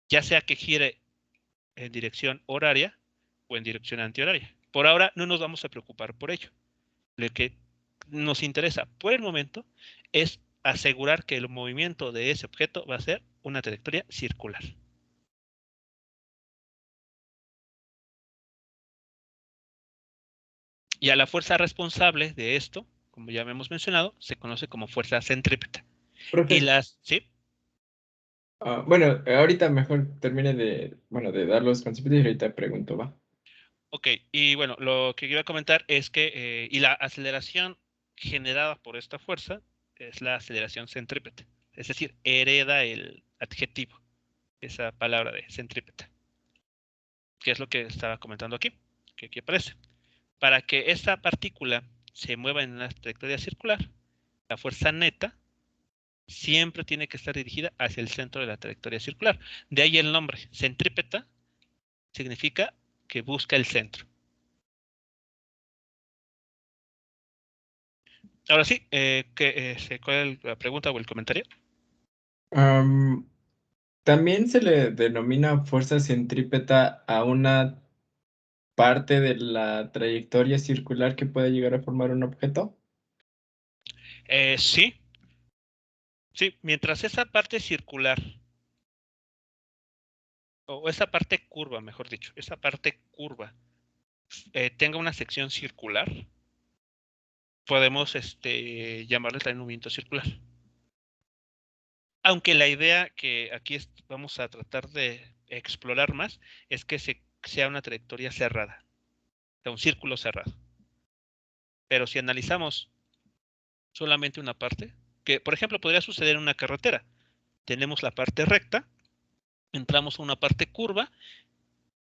Ya sea que gire en dirección horaria o en dirección antihoraria. Por ahora no nos vamos a preocupar por ello. Lo que nos interesa por el momento es asegurar que el movimiento de ese objeto va a ser una trayectoria circular. Y a la fuerza responsable de esto, como ya hemos mencionado, se conoce como fuerza centrípeta. Profe, Y ¿sí? Bueno, ahorita mejor termine de dar los conceptos y ahorita pregunto, ¿va? Ok, y bueno, lo que iba a comentar es que y la aceleración generada por esta fuerza es la aceleración centrípeta. Es decir, hereda el adjetivo, esa palabra de centrípeta, que es lo que estaba comentando aquí, que aquí aparece. Para que esta partícula se mueva en una trayectoria circular, la fuerza neta siempre tiene que estar dirigida hacia el centro de la trayectoria circular. De ahí el nombre, centrípeta, significa que busca el centro. Ahora sí, ¿cuál es la pregunta o el comentario? También se le denomina fuerza centrípeta a una parte de la trayectoria circular que puede llegar a formar un objeto. Sí, mientras esa parte circular, o esa parte curva, mejor dicho, esa parte curva tenga una sección circular, podemos llamarle también movimiento circular. Aunque la idea que aquí vamos a tratar de explorar más es que sea una trayectoria cerrada, o sea, un círculo cerrado. Pero si analizamos solamente una parte, que por ejemplo podría suceder en una carretera, tenemos la parte recta, entramos a una parte curva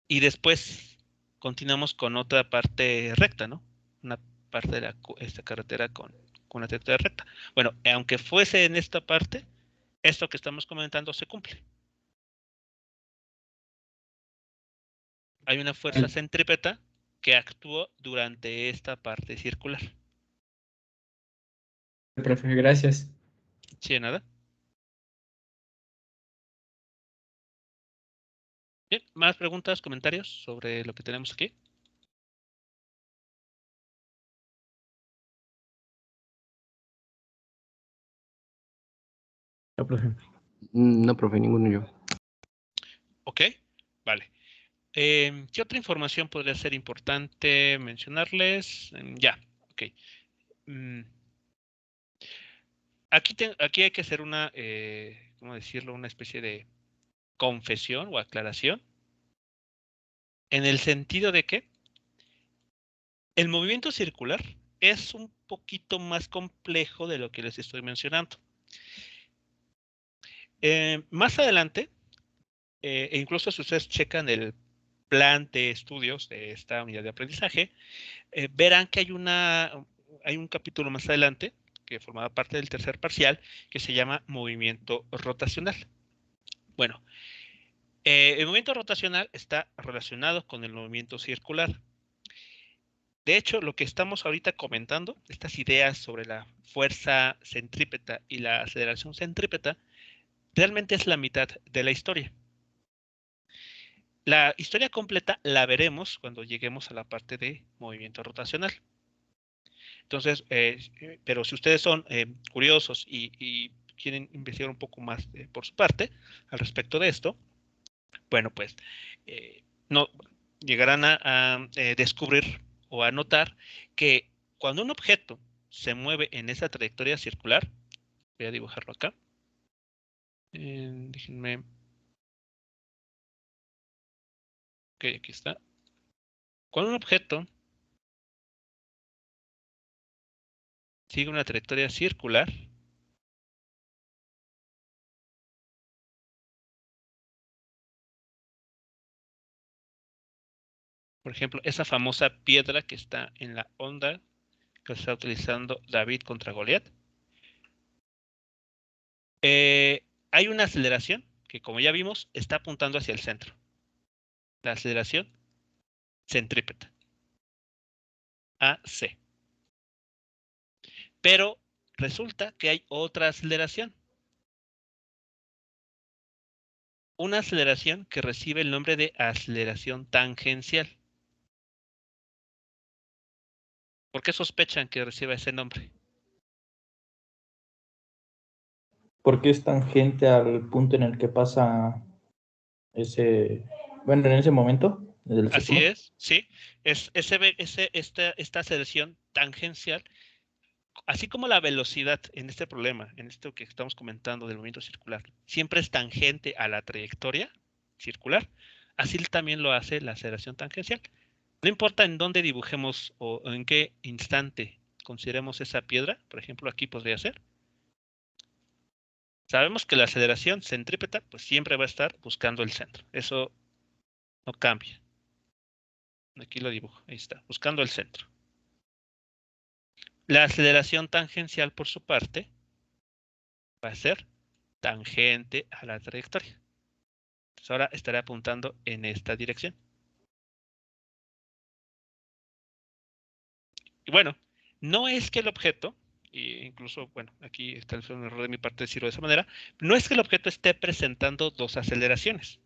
y después continuamos con otra parte recta, ¿no? Una parte de esta carretera con una trayectoria recta. Bueno, aunque fuese en esta parte, esto que estamos comentando se cumple. Hay una fuerza centrípeta que actuó durante esta parte circular. Profe, gracias. ¿Sí, de nada? Bien, ¿más preguntas, comentarios sobre lo que tenemos aquí? No, profe. No, profe, ninguno yo. Ok, vale. ¿Qué otra información podría ser importante mencionarles? Ya, ok. Aquí hay que hacer una, ¿cómo decirlo? Una especie de confesión o aclaración. En el sentido de que el movimiento circular es un poquito más complejo de lo que les estoy mencionando. Más adelante, e incluso si ustedes checan el plan de estudios de esta unidad de aprendizaje, verán que hay un capítulo más adelante que formaba parte del tercer parcial que se llama movimiento rotacional. Bueno, el movimiento rotacional está relacionado con el movimiento circular. De hecho, lo que estamos ahorita comentando, estas ideas sobre la fuerza centrípeta y la aceleración centrípeta, realmente es la mitad de la historia. La historia completa la veremos cuando lleguemos a la parte de movimiento rotacional. Entonces, pero si ustedes son curiosos y quieren investigar un poco más por su parte al respecto de esto, bueno, pues no llegarán a descubrir o a notar que cuando un objeto se mueve en esa trayectoria circular, voy a dibujarlo acá. Déjenme. Ok, aquí está. Cuando un objeto sigue una trayectoria circular, por ejemplo, esa famosa piedra que está en la onda que está utilizando David contra Goliat, hay una aceleración que, como ya vimos, está apuntando hacia el centro. La aceleración centrípeta. AC. Pero resulta que hay otra aceleración. Una aceleración que recibe el nombre de aceleración tangencial. ¿Por qué sospechan que reciba ese nombre? Porque es tangente al punto en el que pasa bueno, en ese momento del Así círculo. es, sí. Esta aceleración tangencial, así como la velocidad en este problema, en esto que estamos comentando del movimiento circular, siempre es tangente a la trayectoria circular, así también lo hace la aceleración tangencial. No importa en dónde dibujemos o en qué instante consideremos esa piedra, por ejemplo, aquí podría ser. Sabemos que la aceleración centrípeta pues siempre va a estar buscando el centro. Eso no cambia. Aquí lo dibujo, ahí está, buscando el centro. La aceleración tangencial, por su parte, va a ser tangente a la trayectoria. Entonces ahora estaré apuntando en esta dirección. Y bueno, no es que el objeto, e incluso, bueno, aquí está un error de mi parte decirlo de esa manera, no es que el objeto esté presentando dos aceleraciones.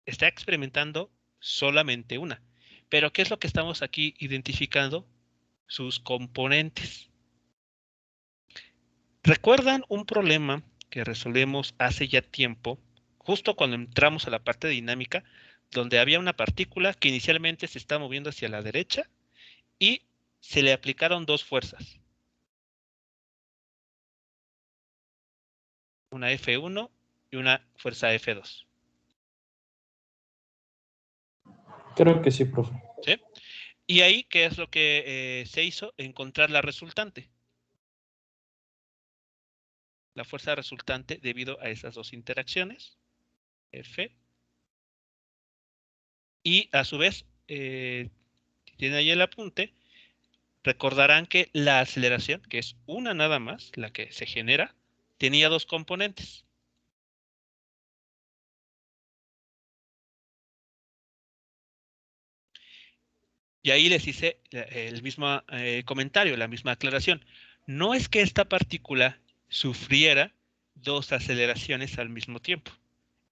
Está experimentando solamente una. Pero ¿qué es lo que estamos aquí identificando? Sus componentes. ¿Recuerdan un problema que resolvimos hace ya tiempo, justo cuando entramos a la parte dinámica, donde había una partícula que inicialmente se está moviendo hacia la derecha y se le aplicaron dos fuerzas? Una F1 y una fuerza F2. Creo que sí, profe. ¿Sí? Y ahí, ¿qué es lo que se hizo? Encontrar la resultante. La fuerza resultante debido a esas dos interacciones, F, y a su vez, tiene ahí el apunte, recordarán que la aceleración, que es una nada más, la que se genera, tenía dos componentes. Y ahí les hice el mismo comentario, la misma aclaración. No es que esta partícula sufriera dos aceleraciones al mismo tiempo.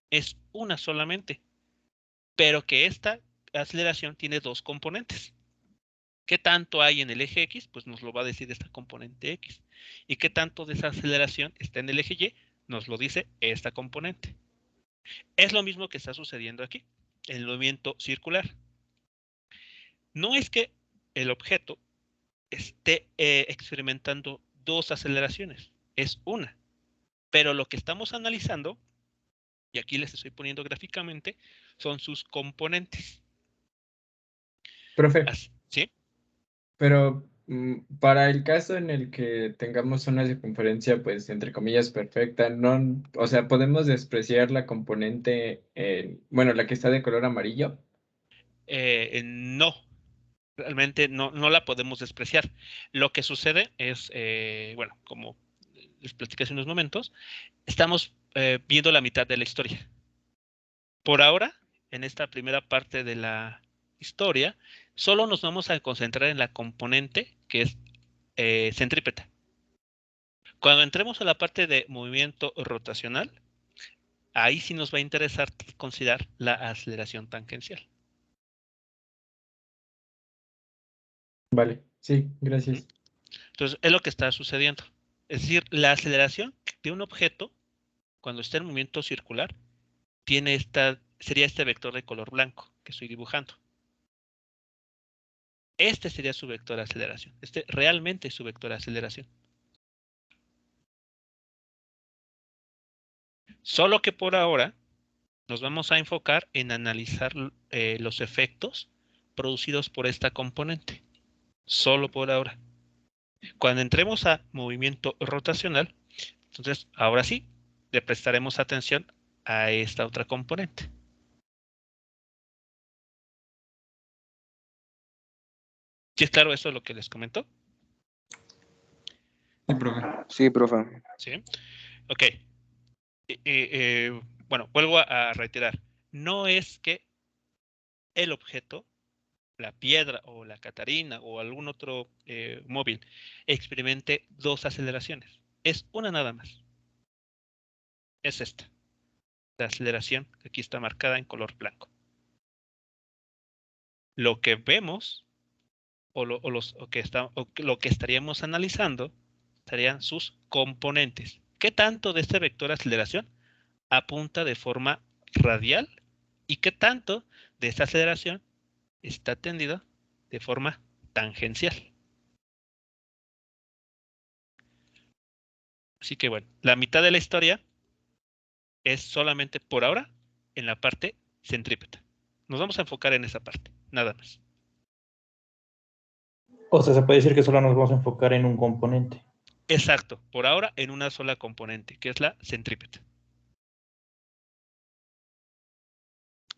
Es una solamente. Pero que esta aceleración tiene dos componentes. ¿Qué tanto hay en el eje X? Pues nos lo va a decir esta componente X. ¿Y qué tanto de esa aceleración está en el eje Y? Nos lo dice esta componente. Es lo mismo que está sucediendo aquí, en el movimiento circular. No es que el objeto esté experimentando dos aceleraciones, es una. Pero lo que estamos analizando, y aquí les estoy poniendo gráficamente, son sus componentes. Profe, ¿Sí? pero Para el caso en el que tengamos una circunferencia, pues, entre comillas, perfecta, no, o sea, podemos despreciar la componente, bueno, la que está de color amarillo. No, realmente no la podemos despreciar. Lo que sucede es, bueno, como les platicé hace unos momentos, estamos viendo la mitad de la historia. Por ahora, en esta primera parte de la historia, solo nos vamos a concentrar en la componente que es centrípeta. Cuando entremos a la parte de movimiento rotacional, ahí sí nos va a interesar considerar la aceleración tangencial. Vale, sí, gracias. Entonces, es lo que está sucediendo. Es decir, la aceleración de un objeto, cuando está en movimiento circular, sería este vector de color blanco que estoy dibujando. Este sería su vector de aceleración. Este realmente es su vector de aceleración. Solo que por ahora nos vamos a enfocar en analizar los efectos producidos por esta componente. Solo por ahora. Cuando entremos a movimiento rotacional, entonces ahora sí le prestaremos atención a esta otra componente. ¿Sí es claro eso lo que les comentó? Sí, profe. Sí, profe. Sí. Ok. Bueno, vuelvo a reiterar. No es que el objeto, la piedra o la Catarina o algún otro móvil experimente dos aceleraciones. Es una nada más. Es esta. La aceleración que aquí está marcada en color blanco. Lo que vemos lo que estaríamos analizando serían sus componentes. ¿Qué tanto de este vector de aceleración apunta de forma radial y qué tanto de esta aceleración está tendido de forma tangencial? Así que bueno, la mitad de la historia es solamente por ahora en la parte centrípeta. Nos vamos a enfocar en esa parte, nada más. O sea, se puede decir que solo nos vamos a enfocar en un componente. Exacto, por ahora en una sola componente, que es la centrípeta.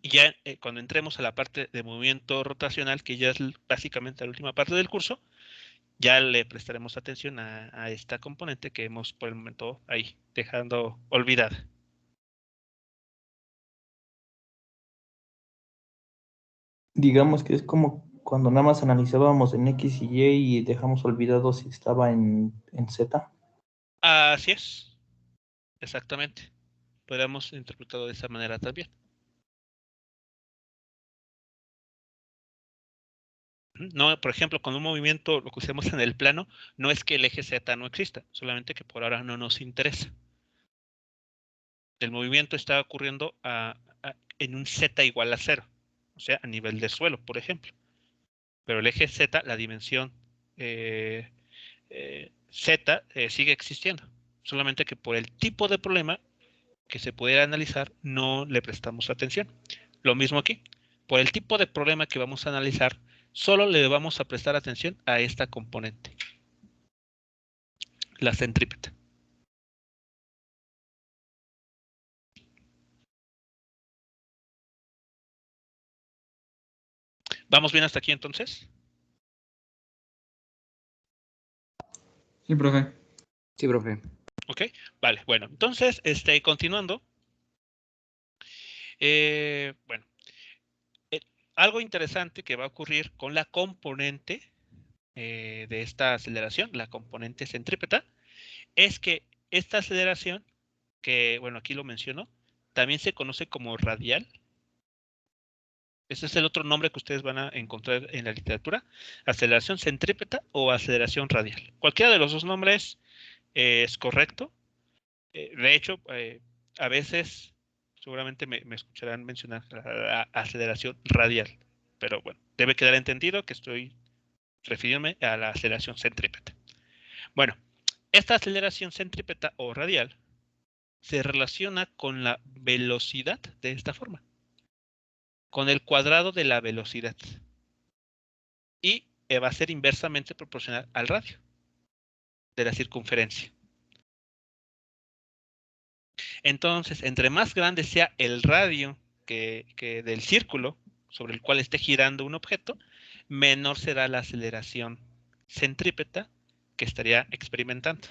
Y ya cuando entremos a la parte de movimiento rotacional, que ya es básicamente la última parte del curso, ya le prestaremos atención a esta componente que hemos por el momento ahí dejando olvidada. Digamos que es como cuando nada más analizábamos en X y Y y dejamos olvidado si estaba en Z. Así es, exactamente. Podríamos interpretarlo de esa manera también. No, por ejemplo, con un movimiento, lo que usamos en el plano, no es que el eje Z no exista, solamente que por ahora no nos interesa. El movimiento está ocurriendo en un Z igual a 0, o sea, a nivel de suelo, por ejemplo. Pero el eje Z, la dimensión Z, sigue existiendo. Solamente que por el tipo de problema que se pudiera analizar, no le prestamos atención. Lo mismo aquí. Por el tipo de problema que vamos a analizar, solo le vamos a prestar atención a esta componente, la centrípeta. ¿Vamos bien hasta aquí entonces? Sí, profe. Sí, profe. Ok, vale, bueno, entonces, continuando. Bueno, algo interesante que va a ocurrir con la componente de esta aceleración, la componente centrípeta, es que esta aceleración, que bueno, aquí lo menciono, también se conoce como radial. Ese es el otro nombre que ustedes van a encontrar en la literatura, aceleración centrípeta o aceleración radial. Cualquiera de los dos nombres es correcto. De hecho, a veces seguramente me escucharán mencionar la aceleración radial, pero bueno, debe quedar entendido que estoy refiriéndome a la aceleración centrípeta. Bueno, esta aceleración centrípeta o radial se relaciona con la velocidad de esta forma, con el cuadrado de la velocidad. Y va a ser inversamente proporcional al radio de la circunferencia. Entonces, entre más grande sea el radio que del círculo sobre el cual esté girando un objeto, menor será la aceleración centrípeta que estaría experimentando.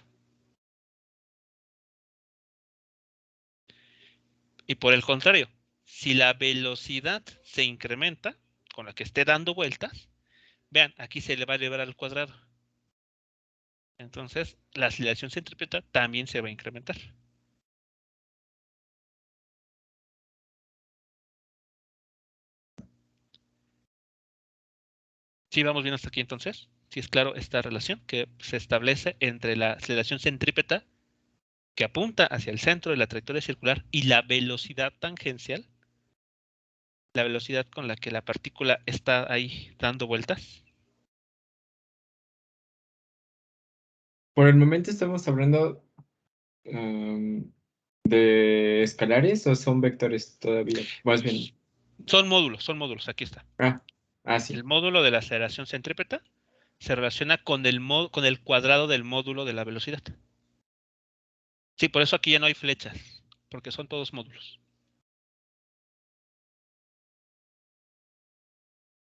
Y por el contrario, si la velocidad se incrementa con la que esté dando vueltas, vean, aquí se le va a elevar al cuadrado. Entonces, la aceleración centrípeta también se va a incrementar. ¿Sí vamos bien hasta aquí entonces? Sí es claro esta relación que se establece entre la aceleración centrípeta que apunta hacia el centro de la trayectoria circular y la velocidad tangencial, la velocidad con la que la partícula está ahí dando vueltas. Por el momento estamos hablando de escalares o son vectores todavía. Más bien. Son módulos, aquí está. Sí. El módulo de la aceleración centrípeta se relaciona con el cuadrado del módulo de la velocidad. Sí, por eso aquí ya no hay flechas, porque son todos módulos.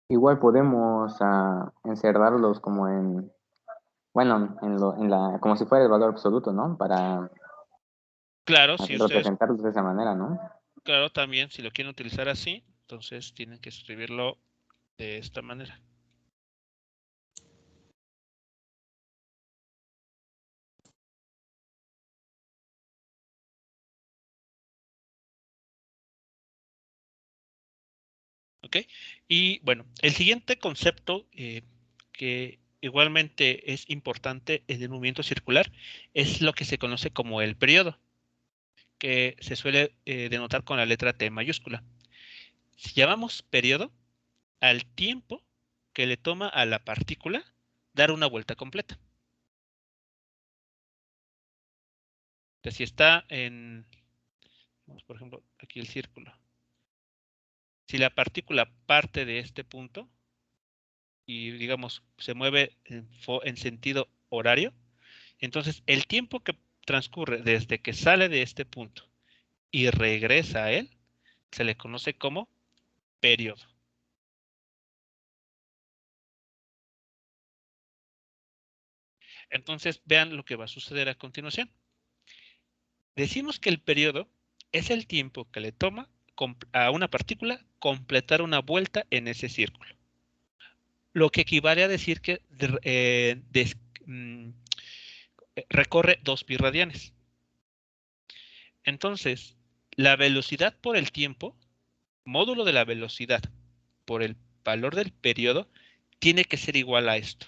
Igual podemos encerrarlos como en, bueno, como si fuera el valor absoluto, ¿no? Para Claro, si ustedes, representarlos de esa manera, ¿no? claro, también si lo quieren utilizar así, entonces tienen que escribirlo de esta manera. ¿Ok? Y bueno, el siguiente concepto que igualmente es importante en el movimiento circular es lo que se conoce como el periodo, que se suele denotar con la letra T mayúscula. Si llamamos periodo al tiempo que le toma a la partícula dar una vuelta completa. Entonces, si está en, por ejemplo, aquí el círculo. Si la partícula parte de este punto y, digamos, se mueve en sentido horario, entonces el tiempo que transcurre desde que sale de este punto y regresa a él se le conoce como periodo. Entonces, vean lo que va a suceder a continuación. Decimos que el periodo es el tiempo que le toma a una partícula completar una vuelta en ese círculo. Lo que equivale a decir que recorre 2 pi radianes. Entonces, la velocidad por el tiempo, módulo de la velocidad por el valor del periodo, tiene que ser igual a esto.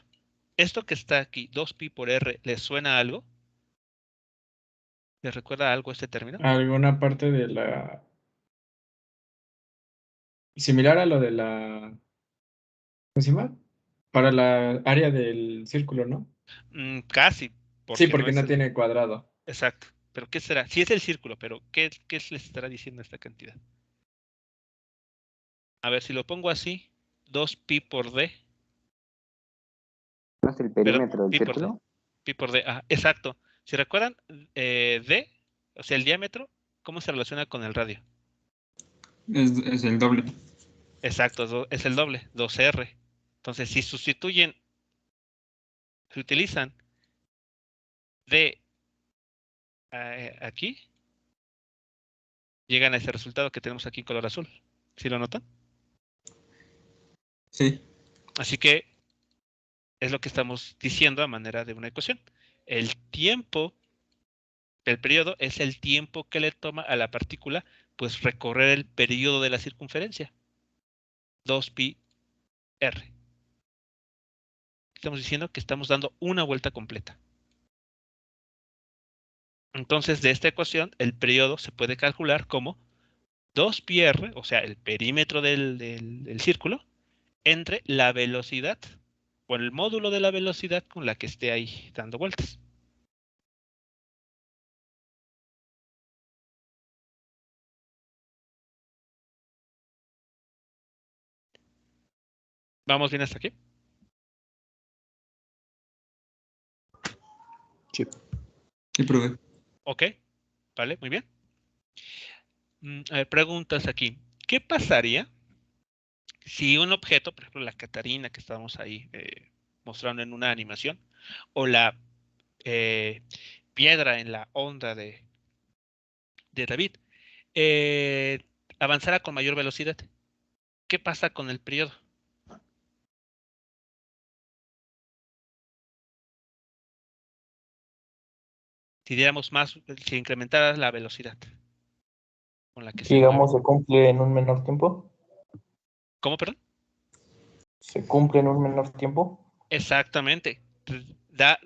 Esto que está aquí, 2 pi por r, ¿les suena algo? ¿Les recuerda algo este término? Alguna parte de la... Similar a lo de la... ¿Cómo se llama? Para la área del círculo, ¿no? Casi, Sí, porque no porque es no el... tiene cuadrado. Exacto. ¿Pero qué será? Sí es el círculo, pero ¿qué les estará diciendo esta cantidad? A ver, si lo pongo así, 2 pi por d. ¿No es el Perdón, perímetro del pi por d. círculo? Pi por d, exacto. Si recuerdan, d, o sea, el diámetro, ¿cómo se relaciona con el radio? Es el doble. Exacto, es el doble, 2r. Entonces, si utilizan d aquí, llegan a ese resultado que tenemos aquí en color azul. ¿Sí lo notan? Sí. Así que es lo que estamos diciendo a manera de una ecuación. El tiempo, el periodo, es el tiempo que le toma a la partícula pues recorrer el periodo de la circunferencia. 2 pi r. Estamos diciendo que estamos dando una vuelta completa. Entonces, de esta ecuación, el periodo se puede calcular como 2 pi r, o sea, el perímetro del círculo, entre la velocidad o el módulo de la velocidad con la que esté ahí dando vueltas. ¿Vamos bien hasta aquí? Sí, profe. Ok, vale, muy bien. A ver, preguntas aquí. ¿Qué pasaría si un objeto, por ejemplo, la Catarina que estábamos ahí mostrando en una animación, o la piedra en la onda de David, eh, avanzara con mayor velocidad? ¿Qué pasa con el periodo? Si diéramos más, si incrementara la velocidad con la que se mueve. Digamos, se cumple en un menor tiempo. ¿Cómo, perdón? Se cumple en un menor tiempo. Exactamente. Da,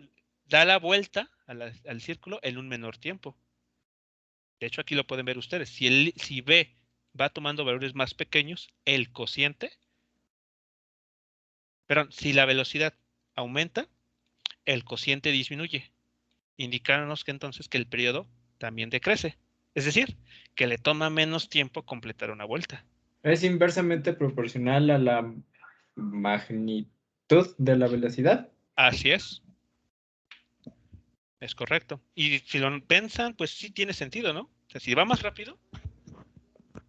da la vuelta al círculo en un menor tiempo. De hecho, aquí lo pueden ver ustedes. Si B va tomando valores más pequeños, el cociente, perdón, si la velocidad aumenta, el cociente disminuye, indicándonos que entonces que el periodo también decrece. Es decir, que le toma menos tiempo completar una vuelta. Es inversamente proporcional a la magnitud de la velocidad. Así es. Es correcto. Y si lo piensan, pues sí tiene sentido, ¿no? O sea, si va más rápido,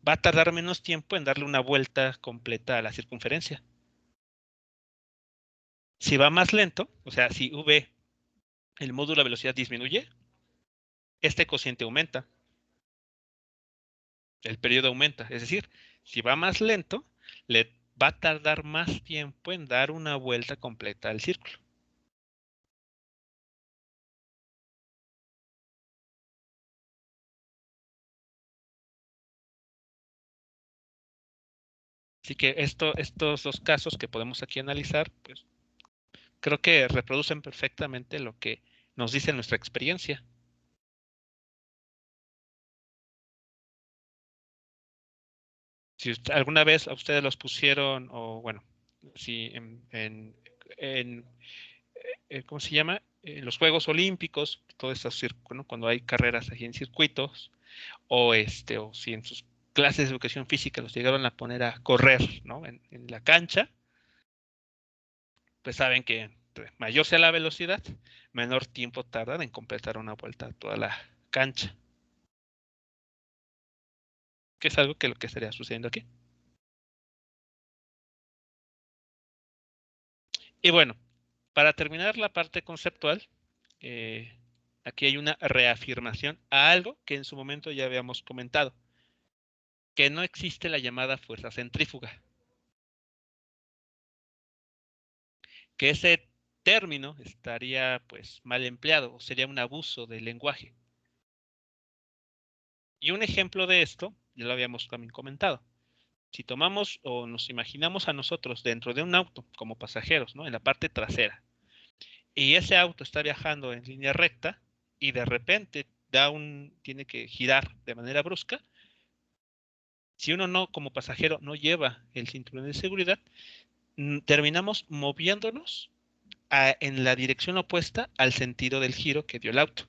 va a tardar menos tiempo en darle una vuelta completa a la circunferencia. Si va más lento, o sea, si V, el módulo de velocidad disminuye, este cociente aumenta, el periodo aumenta. Es decir, si va más lento, le va a tardar más tiempo en dar una vuelta completa al círculo. Así que estos dos casos que podemos aquí analizar, pues creo que reproducen perfectamente lo que nos dice nuestra experiencia. Si alguna vez a ustedes los pusieron, o bueno, si ¿cómo se llama? Los Juegos Olímpicos, todo eso, ¿no? Cuando hay carreras ahí en circuitos, o si en sus clases de educación física los llegaron a poner a correr, ¿no? En la cancha, pues saben que entre mayor sea la velocidad, menor tiempo tardan en completar una vuelta a toda la cancha. Que es algo que lo que estaría sucediendo aquí. Y bueno, para terminar la parte conceptual, aquí hay una reafirmación a algo que en su momento ya habíamos comentado, que no existe la llamada fuerza centrífuga, que ese término estaría pues mal empleado o sería un abuso del lenguaje. Y un ejemplo de esto, ya lo habíamos también comentado. Si tomamos o nos imaginamos a nosotros dentro de un auto como pasajeros, ¿no? En la parte trasera, y ese auto está viajando en línea recta y de repente tiene que girar de manera brusca, si uno no, como pasajero, no lleva el cinturón de seguridad, terminamos moviéndonos en la dirección opuesta al sentido del giro que dio el auto.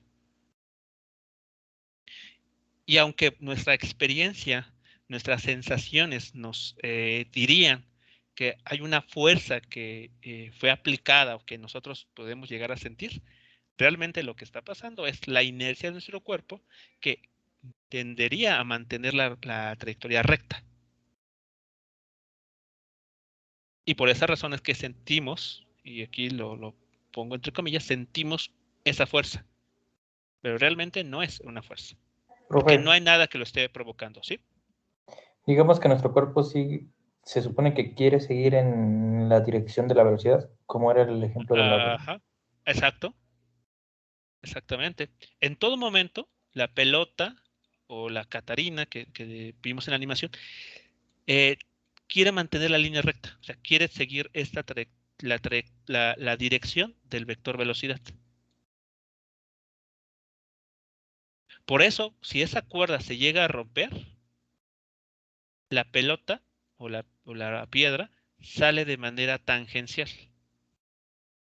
Y aunque nuestra experiencia, nuestras sensaciones nos dirían que hay una fuerza que fue aplicada o que nosotros podemos llegar a sentir, realmente lo que está pasando es la inercia de nuestro cuerpo que tendería a mantener la trayectoria recta. Y por esa razón es que sentimos, y aquí lo pongo entre comillas, sentimos esa fuerza. Pero realmente no es una fuerza. Porque Profe, no hay nada que lo esté provocando, ¿sí? digamos que nuestro cuerpo sí se supone que quiere seguir en la dirección de la velocidad, como era el ejemplo de la... Ajá, exacto, exactamente. En todo momento, la pelota o la Catarina que vimos en la animación eh, quiere mantener la línea recta, o sea, quiere seguir la dirección del vector velocidad. Por eso, si esa cuerda se llega a romper, la pelota o la piedra sale de manera tangencial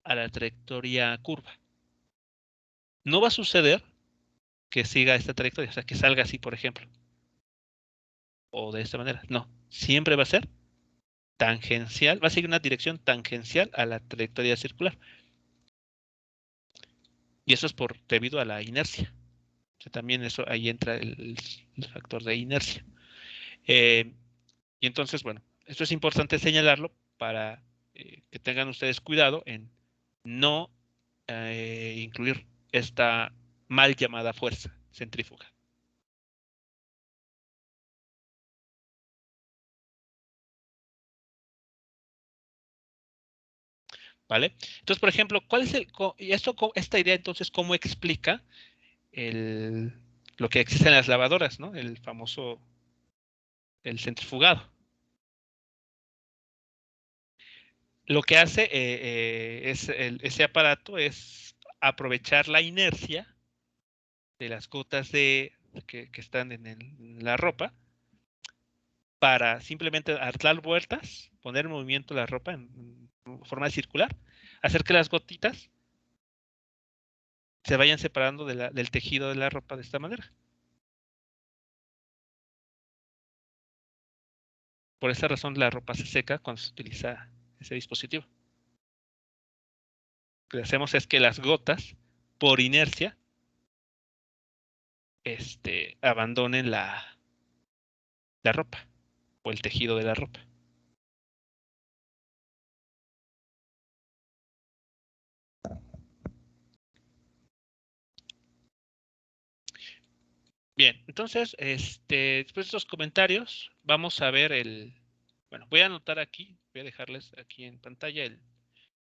a la trayectoria curva. No va a suceder que siga esta trayectoria, o sea, que salga así, por ejemplo, o de esta manera. No, siempre va a ser tangencial, va a seguir una dirección tangencial a la trayectoria circular. Y eso es debido a la inercia. O sea, también eso, ahí entra el factor de inercia. Y entonces, bueno, esto es importante señalarlo para que tengan ustedes cuidado en no incluir esta mal llamada fuerza centrífuga. ¿Vale? Entonces, por ejemplo, ¿cuál es esta idea entonces cómo explica lo que existe en las lavadoras, ¿no? El famoso, el centrifugado. Lo que hace ese aparato es aprovechar la inercia de las gotas que están en la ropa para simplemente dar vueltas, poner en movimiento la ropa en forma circular, hacer que las gotitas se vayan separando del tejido de la ropa de esta manera. Por esa razón la ropa se seca cuando se utiliza ese dispositivo. Lo que hacemos es que las gotas, por inercia, abandonen la ropa o el tejido de la ropa. Bien, entonces, después de estos comentarios, vamos a ver bueno, voy a anotar aquí, voy a dejarles aquí en pantalla el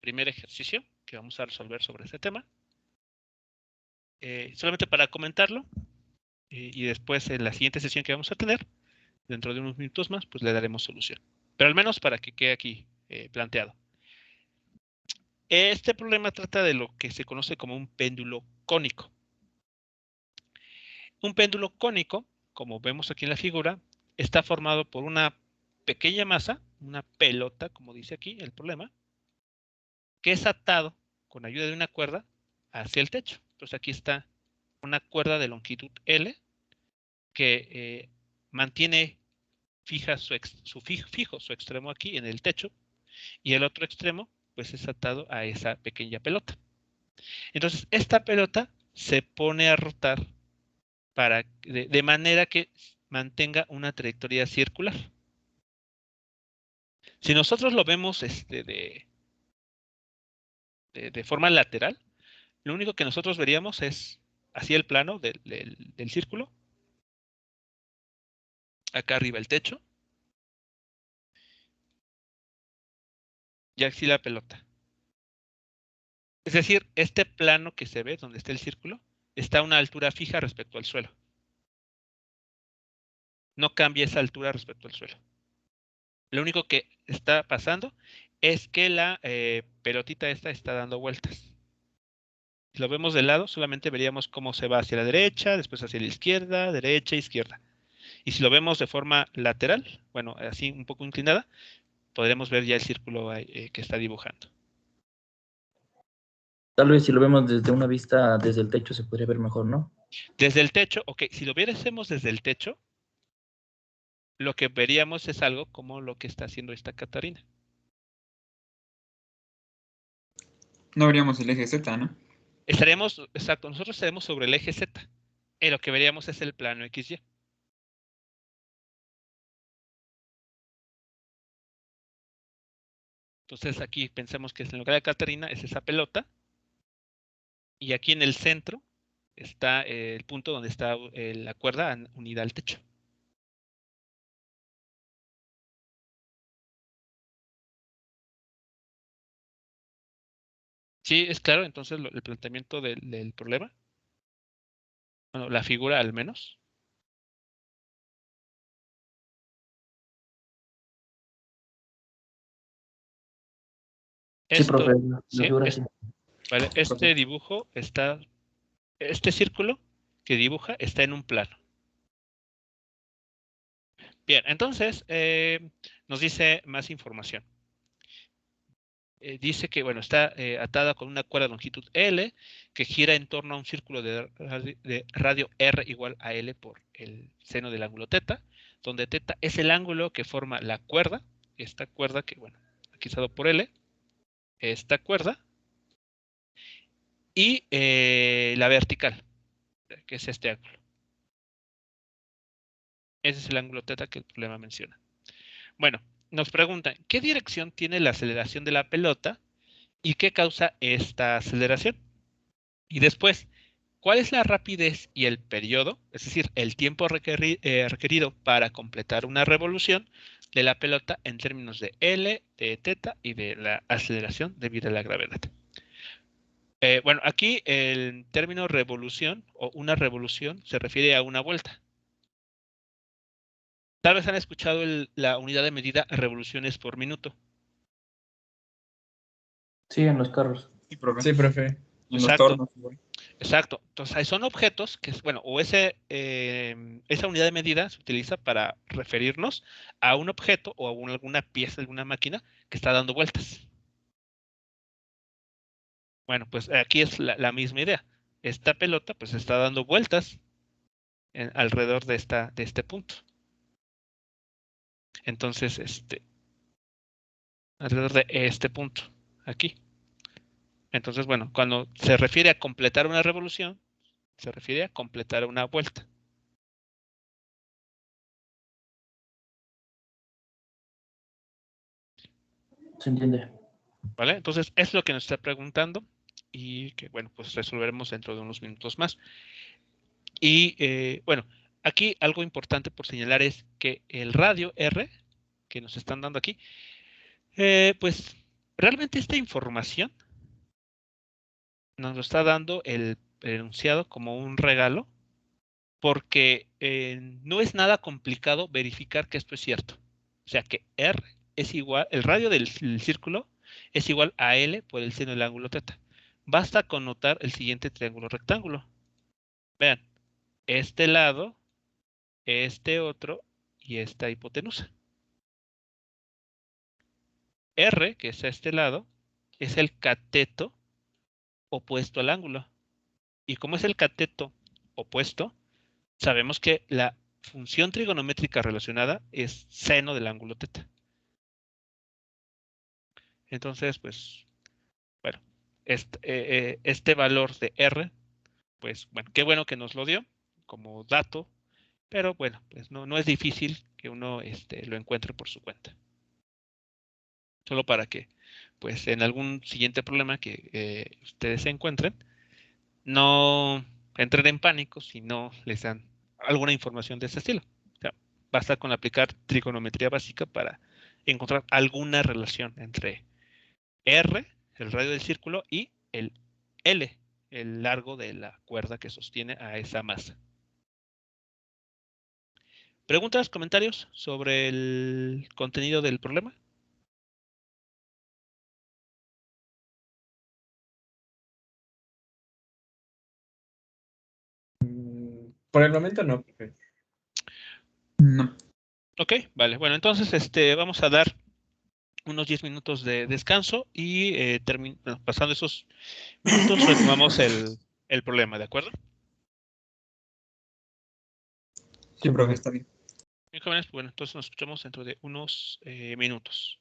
primer ejercicio que vamos a resolver sobre este tema. Solamente para comentarlo, y después en la siguiente sesión que vamos a tener, dentro de unos minutos más, pues le daremos solución. Pero al menos para que quede aquí planteado. Este problema trata de lo que se conoce como un péndulo cónico. Un péndulo cónico, como vemos aquí en la figura, está formado por una pequeña masa, una pelota, como dice aquí el problema, que es atado con ayuda de una cuerda hacia el techo. Entonces aquí está una cuerda de longitud L que mantiene fijo su extremo aquí en el techo y el otro extremo pues es atado a esa pequeña pelota. Entonces esta pelota se pone a rotar de manera que mantenga una trayectoria circular. Si nosotros lo vemos de forma lateral, lo único que nosotros veríamos es así el plano del círculo. Acá arriba el techo. Y aquí la pelota. Es decir, este plano que se ve, donde está el círculo, está a una altura fija respecto al suelo. No cambia esa altura respecto al suelo. Lo único que está pasando es que la pelotita esta está dando vueltas. Si lo vemos de lado, solamente veríamos cómo se va hacia la derecha, después hacia la izquierda, derecha, izquierda. Y si lo vemos de forma lateral, bueno, así un poco inclinada, podremos ver ya el círculo que está dibujando. Tal vez si lo vemos desde una vista, desde el techo, se podría ver mejor, ¿no? Desde el techo, ok, si lo viésemos desde el techo, lo que veríamos es algo como lo que está haciendo esta Catarina. No veríamos el eje Z, ¿no? Exacto, nosotros estaremos sobre el eje Z. Y lo que veríamos es el plano XY. Entonces aquí pensemos que en lugar de Catarina es esa pelota. Y aquí en el centro está el punto donde está la cuerda unida al techo. Sí, es claro, entonces el planteamiento del problema. Bueno, la figura al menos. Sí, profe, la ¿sí? figura sí. Vale, este dibujo está, este círculo que dibuja está en un plano. Bien, entonces nos dice más información. Dice que, bueno, está atada con una cuerda de longitud L que gira en torno a un círculo de radio R igual a L por el seno del ángulo teta, donde teta es el ángulo que forma la cuerda, esta cuerda que, bueno, aquí está dado por L, esta cuerda, y la vertical, que es este ángulo. Ese es el ángulo θ que el problema menciona. Bueno, nos preguntan, ¿qué dirección tiene la aceleración de la pelota y qué causa esta aceleración? Y después, ¿cuál es la rapidez y el periodo, es decir, el tiempo requerido para completar una revolución de la pelota en términos de L, de θ y de la aceleración debido a la gravedad? Bueno, aquí el término revolución o una revolución se refiere a una vuelta. Tal vez han escuchado la unidad de medida revoluciones por minuto. Sí, en los carros. Sí, profe. Sí, profe. En los Exacto. tornos, igual. Exacto. Entonces, ahí son objetos que, bueno, o esa unidad de medida se utiliza para referirnos a un objeto o a alguna pieza de alguna máquina que está dando vueltas. Bueno, pues aquí es la misma idea. Esta pelota, pues, está dando vueltas alrededor de este punto. Entonces, alrededor de este punto, aquí. Entonces, bueno, cuando se refiere a completar una revolución, se refiere a completar una vuelta. ¿Se entiende? ¿Vale? Entonces, es lo que nos está preguntando y que, bueno, pues resolveremos dentro de unos minutos más. Y, bueno, aquí algo importante por señalar es que el radio R que nos están dando aquí, pues realmente esta información nos lo está dando el enunciado como un regalo porque no es nada complicado verificar que esto es cierto. O sea que R es igual, el radio del círculo es igual a L por el seno del ángulo θ. Basta con notar el siguiente triángulo rectángulo. Vean, este lado, este otro y esta hipotenusa. R, que es a este lado, es el cateto opuesto al ángulo. Y como es el cateto opuesto, sabemos que la función trigonométrica relacionada es seno del ángulo θ. Entonces, pues, bueno, este valor de R, pues, bueno, qué bueno que nos lo dio como dato, pero bueno, pues no es difícil que uno lo encuentre por su cuenta. Solo para que, pues, en algún siguiente problema que ustedes se encuentren, no entren en pánico si no les dan alguna información de este estilo. O sea, basta con aplicar trigonometría básica para encontrar alguna relación entre R, el radio del círculo, y el L, el largo de la cuerda que sostiene a esa masa. ¿Preguntas, comentarios sobre el contenido del problema? Por el momento no, profe. No. Ok, vale. Bueno, entonces vamos a dar unos 10 minutos de descanso y bueno, pasando esos minutos retomamos el problema, ¿de acuerdo? Sí, profe, está bien. Bien, jóvenes, bueno, entonces nos escuchamos dentro de unos minutos.